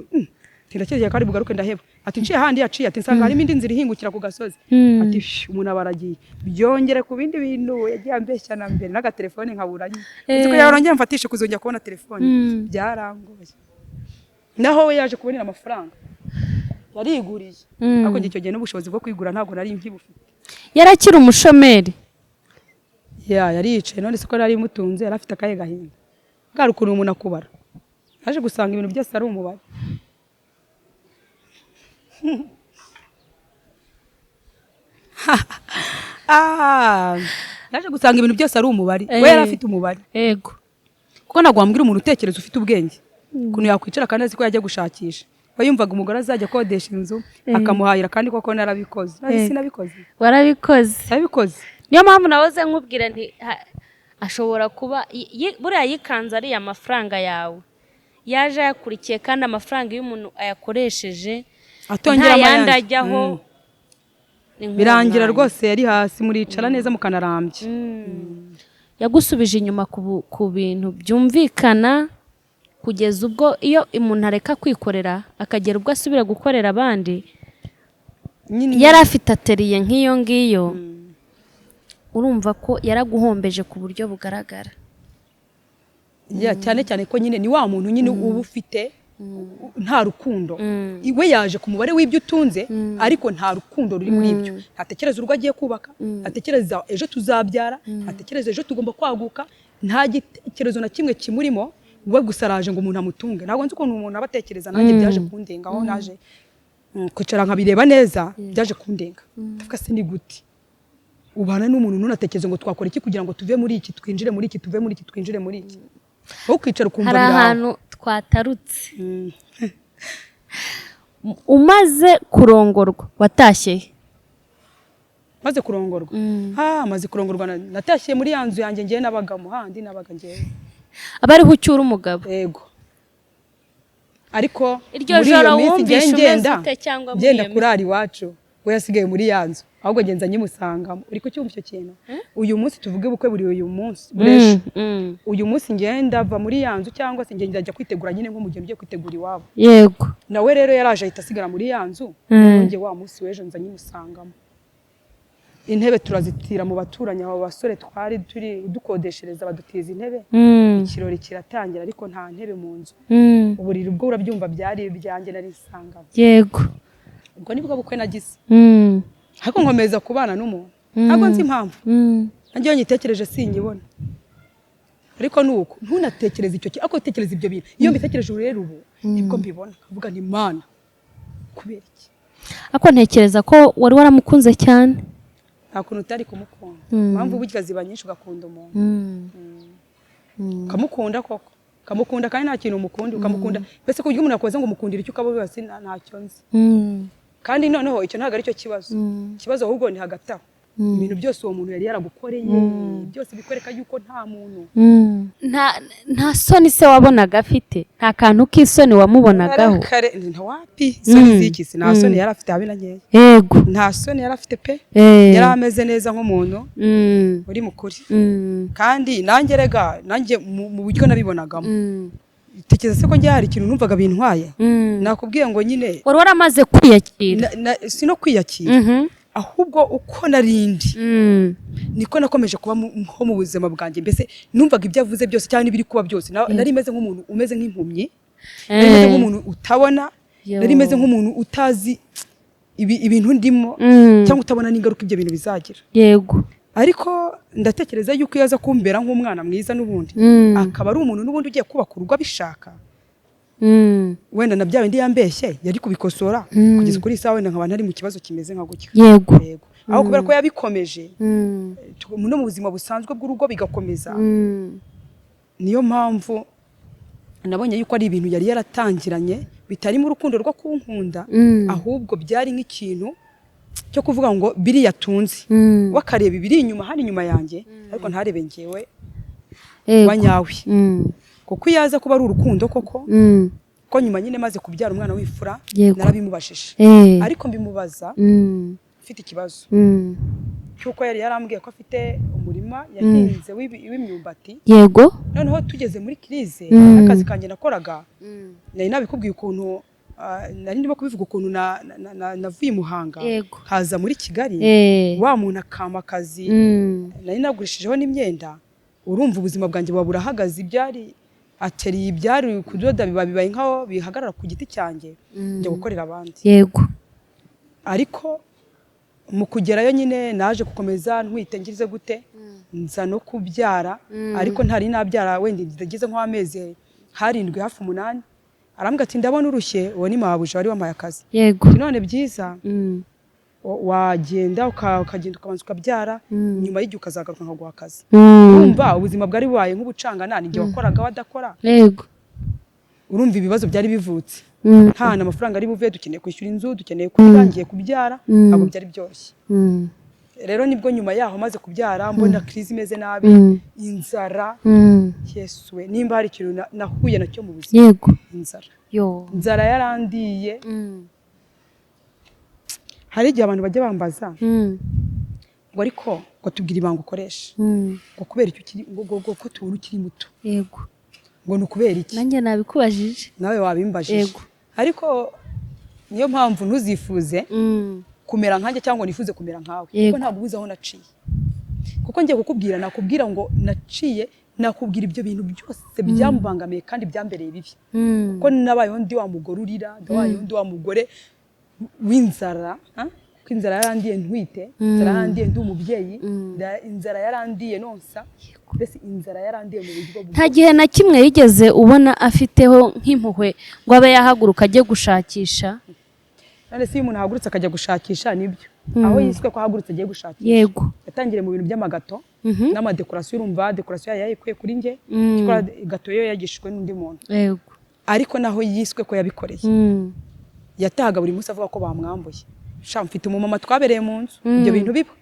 Speaker 1: tindakeze yakari bugaruke ndaheba. ati nciye handi yaciye, ati nsanga harimo indi nzira ihingukira ku gasozi. ati umuntu abaragiye. byongere ku bindi bintu yagiye ambeshya na mbere, n'agatelefone nkaburanye. Uko yarongeye mfatishe kuzongera kubona telefone, byarangoye. naho we yaje kubonera amafaranga, yariguriye. ariko icyo gihe n'ubushobozi bwo kwigura ntabwo nari nkibufite.
Speaker 2: yarakira umushomeri.
Speaker 1: yari yicaye, none siko nari mutunze, yari afite akaye gahinda. bwari ukuntu umuntu akubara, yaje gusanga ibintu byose ari umubare. yaje gusanga ibintu byose ari umubare. we yari afite umubare.
Speaker 2: Yego.
Speaker 1: kuko ntabwo wambwira umuntu utekereza ufite ubwenge ukuntu yakwicara kandi azi ko yajya gushakisha. we yumvaga umugore azajya akodesha inzu akamuhahira, kandi koko narabikoze. sinabikoze.
Speaker 2: warabikoze.
Speaker 1: nabikoze.
Speaker 2: niyo mpamvu nahoze nkubwira nti ashobora kuba buriya yikanze ariya mafaranga yawe, yaje ayakurikiye, kandi amafaranga iyo umuntu ayakoresheje nta yandi ajyaho,
Speaker 1: birangira rwose yari hasi, muricara neza mukanarambye.
Speaker 2: yagusubije inyuma ku bintu byumvikana, kugeza ubwo iyo umuntu areka kwikorera akagera ubwo asubira gukorera abandi. yari afite ateriye nk'iyo ngiyo, urumva ko yaraguhombeje ku buryo bugaragara.
Speaker 1: cyane cyane ko nyine ni wa muntu nyine uba ufite nta rukundo. we yaje ku mubare w'ibyo utunze, ariko nta rukundo ruri muri ibyo. ntatekereza urugo agiye kubaka, ntatekereza ejo tuzabyara, ntatekereza ejo tugomba kwaguka, nta gitekerezo na kimwe kimurimo. we gusa araje ngo umuntu amutunge. ntabwo nzi ukuntu umuntu aba atekereza. nanjye byaje kundenga, aho naje kwicara nkabireba neza, byaje kundenga. ndavuga se ni gute ubana n'umuntu ntunatekereze ngo twakora iki kugira ngo tuve muri iki twinjire muri iki, tuve muri iki twinjire muri iki. wowe ukicara ukumva
Speaker 2: biraho. hari ahantu twatarutse. umaze kurongorwa watashye?
Speaker 1: maze kurongorwa maze kurongorwa natashye muri ya nzu yanjye ngiye nabagamo handi nabaga ngiye
Speaker 2: aba ariho ucyura umugabo.
Speaker 1: yego ariko
Speaker 2: iryo joro wumvishe umeze ute cyangwa
Speaker 1: ngenda kurara iwacu we yasigaye muri ya nzu ahubwo genza nyimusangamo uri kucyumva icyo kintu uyu munsi tuvuge bukwe buri uyu munsi buresha uyu munsi ngenda va muri ya nzu cyangwa se ngenda ajya kwitegura nyine nko mu gihe ugiye kwitegura iwabo.
Speaker 2: yego
Speaker 1: nawe rero yaraje ahita asigara muri ya nzu nge wa munsi w'ejo nza nyimusangamo. intebe turazitira mu baturanyi abo basore twari turi dukodeshereza badutiza intebe ikirori kiratangira ariko nta ntebe mu nzu uburiri ubwo urabyumva byari ibyanjye nari nsangamo.
Speaker 2: yego
Speaker 1: ubwo nibwo bukwe nagize ariko nkomeza kubana n'umuntu ntabwo nzi impamvu nanjye nyitekereje sinyibona ariko nuko ntunatekereze icyo ariko utekereza ibyo bintu iyo mbitekereje rero ubu nibwo mbibona kavuga ni Mana kubera iki
Speaker 2: ako ntekereza ko wari waramukunze cyane
Speaker 1: nta kuntu utari kumukunda impamvu burya ziba nyinshi ugakunda umuntu kamukunda koko kamukunda kandi nta kintu umukunda ukamukunda mbese kugira umuntu akoze ngo umukundire icyo ukaba wese ntacyo nzi kandi noneho icyo ntabwo ari cyo kibazo ikibazo ahubwo ni hagati aho ibintu byose uwo muntu yari yaragukoreye byose bikwereka yuko nta muntu
Speaker 2: nta soni se wabonaga afite nta kantu k'isoni wamubonagaho
Speaker 1: nta wapi soni z'ikisi nta soni yari afite habe na nkeya
Speaker 2: yego
Speaker 1: nta soni yari afite pe yari ameze neza nk'umuntu uri mukuri kandi nanjye rega nanjye mu buryo nabibonagamo tekereza se ko njye hari ikintu numvaga bintwaye nakubwiye ngo nyine
Speaker 2: wari waramaze kwiyakira
Speaker 1: si no kwiyakira ahubwo uko narindi niko nakomeje kuba nko mu buzima bwanjye mbese numvaga ibyo avuze byose cyangwa n'ibiri kuba byose nari meze nk'umuntu umeze nk'impumyi nari meze nk'umuntu utabona nari meze nk'umuntu utazi ibintu ndimo cyangwa utabona n'ingaruka ibyo bintu bizagira.
Speaker 2: yego
Speaker 1: ariko ndatekereza yuko yaza kumbera nk'umwana mwiza n'ubundi akaba ari umuntu n'ubundi ugiye kubaka urugo abishaka wenda na bya bindi yambeshye yari kubikosora kugeza kuri isaha wenda nkaba ntari mu kibazo kimeze nka gutyo.
Speaker 2: yego
Speaker 1: aho kubera ko yabikomeje no mu buzima busanzwe bw'urugo bigakomeza niyo mpamvu nabonye yuko ari ibintu yari yaratangiranye bitarimo urukundo rwo kunkunda ahubwo byari nk'ikintu cyo kuvuga ngo biri yatunze wakareba ibiri inyuma hano inyuma yanjye ariko ntarebe ngewe wanyawe kuko yaza kuba ari urukundo koko ko nyuma nyine maze kubyara umwana w'ifura narabimubashije ariko mbimubaza mfite ikibazo cyuko yari yarambwiye ko afite umurima yahinze w'imyumbati.
Speaker 2: yego
Speaker 1: noneho tugeze muri krize akazi kanjye nakoraga nari nabikubwiye ukuntu nari ndimo kubivuga ukuntu navuye Muhanga haza muri Kigali wa muntu akama akazi nari nagurishijeho n'imyenda urumva ubuzima bwanjye buba burahagaze ibyari ateri ibyari kudoda bibaye nkaho bihagarara ku giti cyanjye njya gukorera abandi.
Speaker 2: yego
Speaker 1: ariko mu kugerayo nyine naje gukomeza ntwite ngize gute nza no kubyara ariko ntari nabyara wenda ndageze nk'amezi 7 hafi 8 arambwa ati ndabona urushye uwo ni mabuja wari wamaye akazi.
Speaker 2: yego
Speaker 1: none byiza wagenda ukagenda ukabanza ukabyara nyuma y'igihe ukazagaruka nkaguha akazi. urumva ubuzima bwari bubaye nk'ubucangana n'igihe wakoraga wadakora.
Speaker 2: yego
Speaker 1: urumva ibibazo byari bivutse nta amafaranga ari buve dukeneye kwishyura inzu dukeneye kurangiye kubyara ntabwo byari byoroshye. rero nibwo nyuma yaho maze kubyara mbona krizi imeze nabi inzara Yesuwe nimba hari ikintu nahuye nacyo mu buzima.
Speaker 2: yego
Speaker 1: inzara yarandiye hari igihe abantu bajya bambaza ngo ariko ngo tubwire ibanga ukoresha ngo kubera icyo kiri ngo ko tubura ukiri muto.
Speaker 2: yego
Speaker 1: ngo ni ukubera iki
Speaker 2: nanjye nabikubajije
Speaker 1: nawe wabimbajije ariko niyo mpamvu ntuzifuze kumera nkanjye cyangwa nifuze kumera nkawe kuko ntabwo ubuze aho naciye kuko ngiye kukubwira nakubwira ngo naciye nakubwira ibyo bintu byose byamubangamiye kandi byambereye bibi kuko nabayeho ndi wa mugore urira ndabayeho ndi wa mugore w'inzara kuko inzara yarandiye ntwite inzara yarandiye ndi umubyeyi inzara yarandiye nonsa mbese inzara yarandiye mu buryo
Speaker 2: nta gihe na kimwe yigeze ubona afiteho nk'impuhwe ngo abe yahaguruka ajye gushakisha.
Speaker 1: none se iyo umuntu ahagurutse akajya gushakisha nibyo aho yiswe ko ahagurutse agiye gushakisha.
Speaker 2: yego
Speaker 1: yatangiriye mu bintu by'amagato n'amadekorasiyo urumva dekorasiyo yayikuye kuri njye ikora gato yo yagishijwe n'undi muntu.
Speaker 2: yego
Speaker 1: ariko naho yiswe ko yabikoreye yatahaga buri munsi avuga ko bamwambuye mfite umumama twabereye mu nzu ibyo bintu biba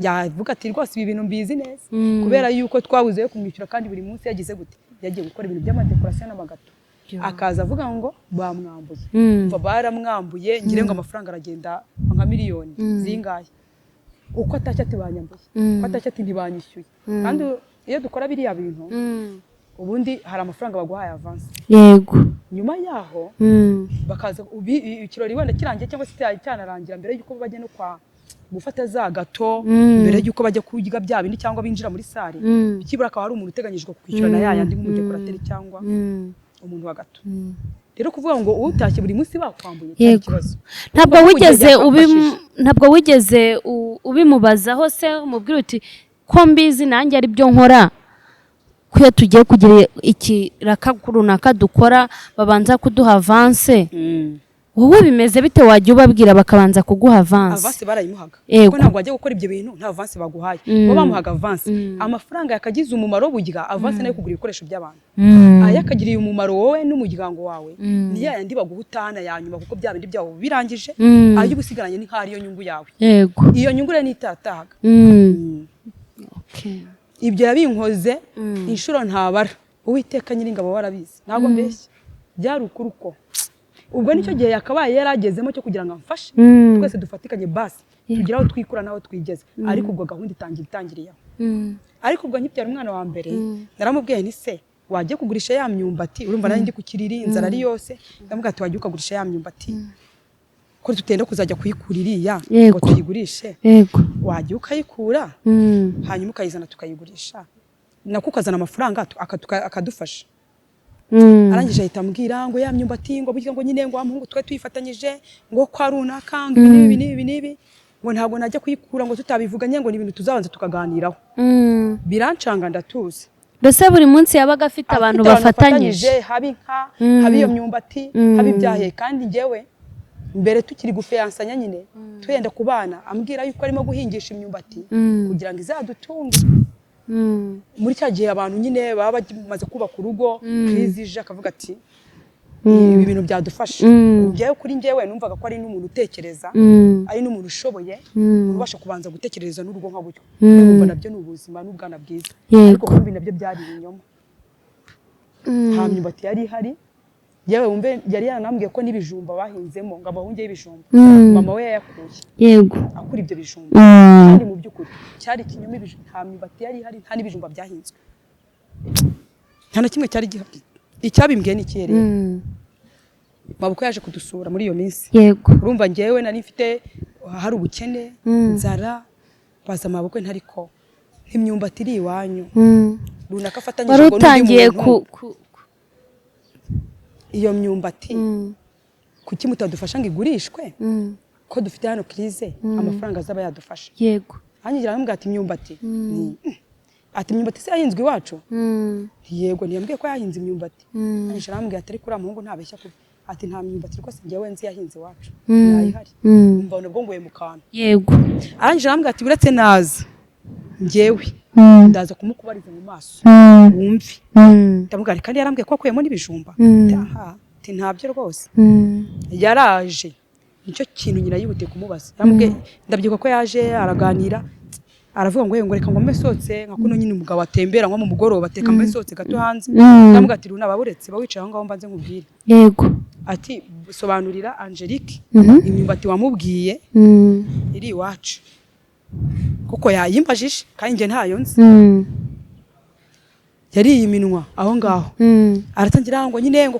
Speaker 1: yavuga ati rwose ibi bintu mbizi neza kubera yuko twabuze yo kumwishyura kandi buri munsi yagize gute yagiye gukora ibintu by'amadekorasiyo n'amagato akaza avuga ngo bamwambuye umva baramwambuye ngire ngo amafaranga aragenda nka miliyoni zingahe uko atashye ati banyambuye uko atashye ati ntibanyishyuye kandi iyo dukora biriya bintu ubundi hari amafaranga baguhaye avance
Speaker 2: yego
Speaker 1: nyuma yaho bakaza ikirori wenda kirangiye cyangwa se cyanarangira mbere yuko bajya no kwa gufata za gato mbere yuko bajya kurya bya bindi cyangwa binjira muri sale ikibura akaba hari umuntu uteganyijwe kwishyurana yayandi nk'umudekorateri cyangwa umuntu wa gato rero kuvuga ngo utashye buri munsi bakwambuye ikibazo
Speaker 2: ntabwo wigeze ubimubazaho se umubwira uti ko mbizi nanjye ari byo nkora ko tugiye kugira ikiraka runaka dukora babanza kuduha avance wowe bimeze bite wajya ubabwira bakabanza kuguha avance
Speaker 1: barayimuhaga kuko ntabwo wajya gukora ibyo bintu nta avance baguhaye bo bamuhaga avance amafaranga yakagize umumaro burya avance nayo kugura ibikoresho by'abantu ayakagiriye umumaro wowe n'umuryango wawe ni yandi baguhutana yanyuma kuko bya bindi byawo birangije ayo ubusigaranye ni nk'ariyo nyungu yawe iyo nyungu rero nitatahaga ibyo yabinkoze inshuro ntabara uwiteka nyiringabo warabizi ntabwo mbeshya byari ukuruko ubwo nicyo gihe yakabaye yaragezemo cyo kugira ngo amfashe twese dufatikanye basi tugira aho twikura naho twigeze ariko ubwo gahunda itangiriyeho ariko ubwo nkibyara umwana wa mbere naramubwiye ni se wajye kugurisha ya myumbati urumva nari ndi ku kiriri inzara ari yose ndamubwira ati wajye ukagurisha ya myumbati ko tutenda kuzajya kuyikura iriya ngo tuyigurishe wajya ukayikura hanyuma ukayizana tukayigurisha nako ukazana amafaranga akadufasha arangije ahita ambwira ngo ya myumbati ngo burya ngo nyine ngo amuhungu twe tuyifatanyije ngo kwa runaka ngo ibi ngo ntabwo najya kuyikura ngo tutabivuganye ngo ni ibintu tuzabanza tukaganiraho birancanga ndatuze
Speaker 2: mbese buri munsi yabaga afite abantu bafatanyije
Speaker 1: habi inka habi iyo myumbati habi ibyahe kandi njyewe mbere tukiri gufeyansanya nyine tuyenda kubana ambwira yuko arimo guhingisha imyumbati kugira ngo izadutunge muri cya gihe abantu nyine baba bamaze kubaka urugo kwizije akavuga ati ibi bintu byadufasha njyewe kuri njyewe numvaga ko ari n'umuntu utekereza ari n'umuntu ushoboye ubasha kubanza gutekereza n'urugo nka gutyo numva nabyo ni ubuzima n'ubwana bwiza ariko kumbi nabyo byari ibinyoma nta myumbati yari ihari yewe wumve yari yanambwiye ko n'ibijumba bahinzemo ngo abahunge y'ibijumba mama we yayakuye
Speaker 2: yego
Speaker 1: akura ibyo bijumba kandi mu by'ukuri cyari ikinyoma ibijumba nta myumbati yari ihari nta n'ibijumba byahinzwe nta na kimwe cyari gihari icyabimbwiye ni ikiyereye mabukwe yaje kudusura muri iyo minsi
Speaker 2: yego
Speaker 1: urumva njyewe nari mfite hari ubukene inzara baza mabukwe ntariko nk'imyumbati iri iwanyu runaka afatanyije ngo
Speaker 2: utangiye
Speaker 1: iyo myumbati kuki mutadufasha ngo igurishwe ko dufite hano krize amafaranga azaba yadufasha
Speaker 2: yego
Speaker 1: hanyuma arambwira ati imyumbati ati imyumbati se yahinzwe iwacu yego ntiyambwiye ko yahinze imyumbati hanyuma arambwira ati ariko uriya muhungu ntabeshya kubi ati nta myumbati rwose njyewe nzi yahinze iwacu ntayihari mbona ubwo nguye mu kantu
Speaker 2: yego
Speaker 1: arangije arambwira ati uretse naza njyewe ndaza kumukubariza mu maso wumve ndamubwira kandi yarambwiye ko akuyemo n'ibijumba ati ntabyo rwose yaraje nicyo kintu nyina yihutiye kumubaza ndabyibuka ko yaje araganira aravuga ngo reka ngo mbesotse nka kuno nyine umugabo atembera nko mu mugoroba ateka mbesotse gato hanze ndamubwira ati runa baburetse bawicaye aho ngaho mbanze nkubwire
Speaker 2: yego
Speaker 1: ati sobanurira Angelique imyumbati wamubwiye iri iwacu kuko yayimbajije kandi nge ntayo nzi yari iminwa aho ngaho aratangira ngo nyine ngo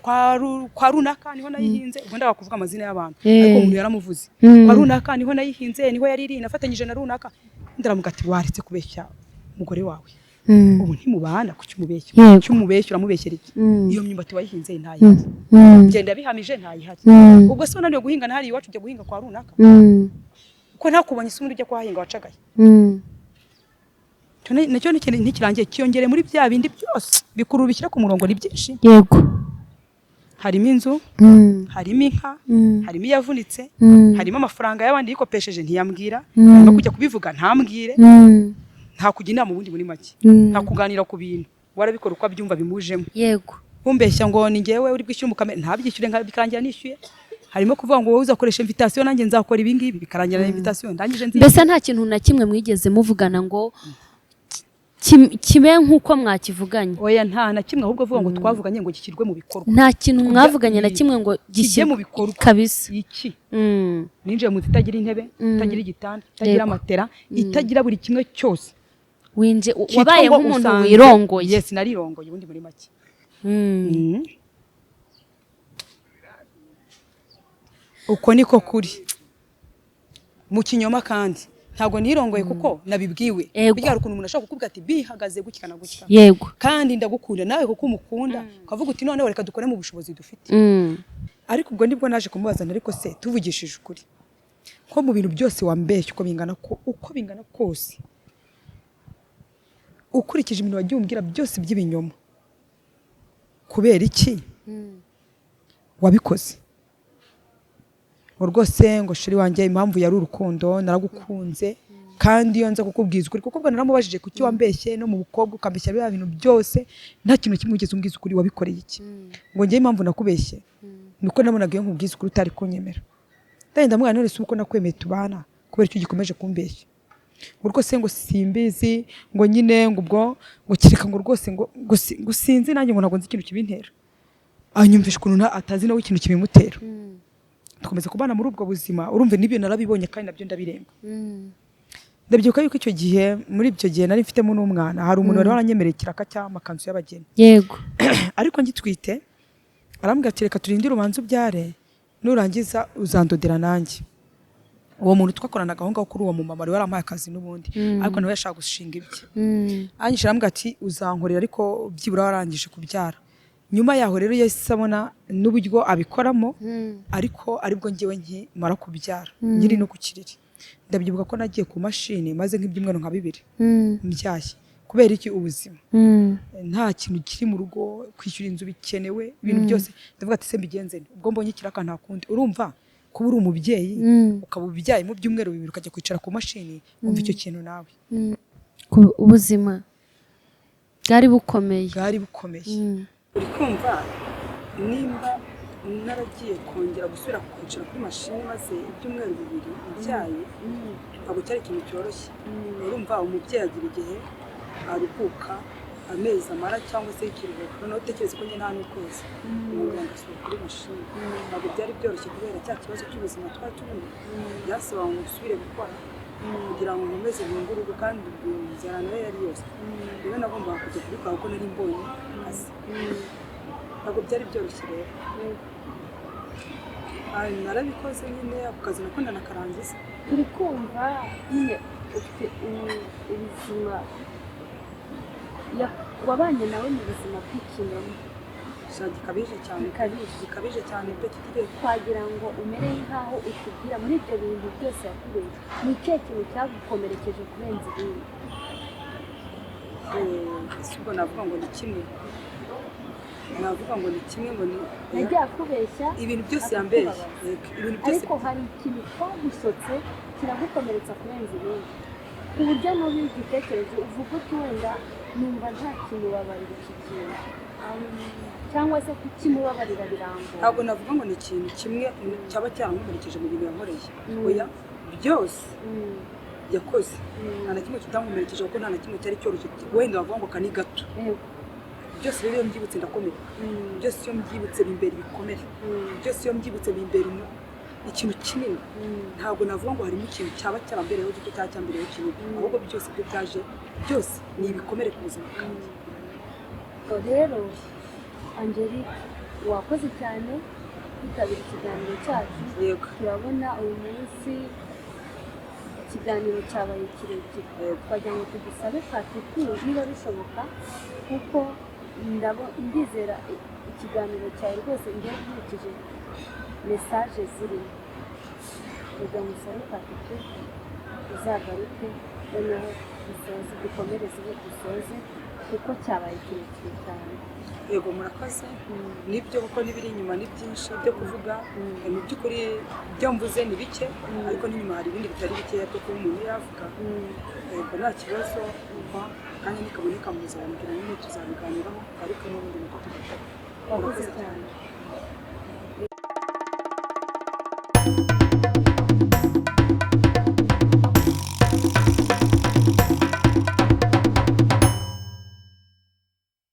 Speaker 1: kwa runaka niho nayihinze ubwo ndaga kuvuga amazina y'abantu ariko umuntu yaramuvuze kwa runaka niho nayihinze niho yari iri nafatanyije na runaka ndaramuga ati waretse kubeshya umugore wawe ubu ntimubana kucyumubeshya cyumubeshya uramubeshyera iki iyo myumbati wayihinze ntayihari genda bihamije ntayihari ubwo se naniyo guhinga ntari iwacu ujya guhinga kwa runaka ko ntakubonye isundi ujya kwahinga wacagaye nacyo ntikirangiye kiyongere muri bya bindi byose bikurura bishyira ku murongo ni byinshi
Speaker 2: yego
Speaker 1: harimo inzu harimo inka harimo iyavunitse harimo amafaranga y'abandi yikopesheje ntiyambwira harimo kujya kubivuga ntambwire nta kujya inama ubundi muri make nta kuganira ku bintu warabikora uko abyumva bimujemo
Speaker 2: yego
Speaker 1: umbeshya ngo ni njyewe uri bwishyura umukamera ntabyishyure bikarangira nishyuye harimo kuvuga ngo wowe uzakoresha invitation nanjye nzakora ibi ngibi bikarangira na invitation ndangije nzi
Speaker 2: mbese nta kintu na kimwe mwigeze muvugana ngo kibe nk'uko mwakivuganye
Speaker 1: oya nta na kimwe ahubwo avuga ngo twavuganye ngo gikirwe mu bikorwa
Speaker 2: nta kintu mwavuganye na kimwe ngo
Speaker 1: kijye mu bikorwa
Speaker 2: kabisa
Speaker 1: iki ninjiye mu zitagira intebe itagira igitanda itagira matera itagira buri kimwe cyose
Speaker 2: wabaye nk'umuntu wirongoye
Speaker 1: yes narirongoye ubundi muri make uko niko kuri mu kinyoma kandi ntago nirongoye kuko nabibwiwe kugira ukuntu umuntu ashaka kukubwira ati bihagaze gukika na gukika
Speaker 2: yego
Speaker 1: kandi ndagukunda nawe kuko umukunda ukavuga uti none reka dukore mu bushobozi dufite ariko ubwo ndibwo naje kumubaza ariko se tuvugishije ukuri ko mu bintu byose wambeshye uko bingana kose ukurikije ibintu wagiye umbwira byose by'ibinyoma kubera iki wabikoze rwose ngo shiri wanjye impamvu yari urukundo naragukunze kandi iyo nza kukubwiza ukuri kuko ubwo naramubajije kuki wambeshye no mu bukobwa ukambeshya bya bintu byose nta kintu kimwe ugeze umbwiza ukuri wabikoreye iki ngo njye impamvu nakubeshye nuko nabonaga iyo nkubwiza ukuri utari kunyemera ndagenda mwana none uko nakwemeye tubana kubera icyo gikomeje kumbeshya ngo rwose ngo simbizi ngo nyine ngo ubwo ngo kireka ngo rwose ngo sinzi nanjye ngo ntabwo nzi ikintu kibintera anyumvisha ukuntu atazi nawe ikintu kibimutera dukomeza kubana muri ubwo buzima urumve n'ibyo narabibonye kandi nabyo ndabirenga ndabyibuka yuko icyo gihe muri ibyo gihe nari mfitemo n'umwana hari umuntu wari waranyemereye ikiraka cy'amakanzu y'abageni
Speaker 2: yego
Speaker 1: ariko ngitwite arambwira ati reka turinde urubanza ubyare nurangiza uzandodera nanjye uwo muntu twakoranaga aho ngaho kuri uwo mumama wari warampaye akazi n'ubundi ariko nawe yashaka gushinga ibye anyishyira arambwira ati uzankorera ariko byibura warangije kubyara nyuma yaho rero yahise abona n'uburyo abikoramo ariko aribwo ngewe nkimara kubyara nkiri no ku kiriri ndabyibuka ko nagiye ku mashini maze nk'ibyumweru nka 2 mbyaye kubera iki ubuzima nta kintu kiri mu rugo kwishyura inzu bikenewe ibintu byose ndavuga ati se mbigenze ubwo mbonye ikiraka nta kundi urumva kuba uri umubyeyi ukaba ubyaye mu byumweru 2 ukajya kwicara ku mashini umva icyo kintu nawe
Speaker 2: ubuzima bwari bukomeye
Speaker 1: uri kumva nimba naragiye kongera gusubira kwicara kuri mashini maze ibyumweru 2 mbyaye ntabwo cyari ikintu cyoroshye urumva umubyeyi agira igihe aruhuka amezi amara cyangwa se ikiruhuko noneho utekereza ko njye nta n'ukwezi umuganga asubira kuri mashini ntabwo byari byoroshye kubera cya kibazo cy'ubuzima twari turimo byasaba ngo usubire gukora kugira ngo nkomeze bunguruke kandi inzara nayo yari yose rero nagombaga kujya kubikora kuko nari mbonye akazi ntabwo byari byoroshye rero narabikoze nyine ako kazi nako ndanakarangiza
Speaker 2: turi kumva nyine ufite ubuzima wabanye nawe mu buzima bw'ikinyoma gikabije cyane pe kitiriwe
Speaker 3: twagira ngo umere nk'aho utubwira muri ibyo bintu byose yakubeshye ni ikihe kintu cyagukomerekeje kurenza ibindi
Speaker 1: ubwo navuga ngo ni kimwe ngo ni
Speaker 3: yagiye akubeshya
Speaker 1: ibintu byose yambeshye ibintu byose
Speaker 3: ariko hari ikintu twagusotse kiragukomeretsa kurenza ibindi ku buryo n'ubu igitekerezo uvuga uti wenda numva nta kintu wabarira iki kintu cyangwa se kukimubabarira birangora
Speaker 1: ntabwo navuga ngo ni ikintu kimwe cyaba cyarankomerekeje mu bintu yankoreye oya byose yakoze nta na kimwe kitankomerekeje kuko nta na kimwe cyari cyoroshye wenda wavuga ngo kani gato byose rero iyo mbyibutse ndakomera byose iyo mbyibutse bimbera ibikomere byose iyo mbyibutse bimbera ikintu kinini ntabwo navuga ngo harimo ikintu cyaba cyarambereyeho gito cyangwa cyambereyeho kinini ahubwo byose byo byaje byose ni ibikomere ku buzima bwanjye
Speaker 3: rero Angelique wakoze cyane kwitabira ikiganiro cyacu turabona uyu munsi ikiganiro cyabaye kirekire twagira ngo tugisabe Katiku niba bishoboka kuko ndizera ikiganiro cyawe rwose ngiye nkurikije mesaje zirimo kugira ngo usabe Katiku uzagaruke noneho dukomereze dusoze kuko cyabaye kirekire cyane
Speaker 1: yego murakoze nibyo kuko n'ibiri inyuma ni byinshi byo kuvuga mu by'ukuri byo mvuze ni bike ariko n'inyuma hari ibindi bitari bikeya byo kuba umuntu yavuga yego nta kibazo kandi nikaboneka muzabambwira nyine tuzabiganiraho ariko n'ubundi niko tugakora
Speaker 3: wakoze cyane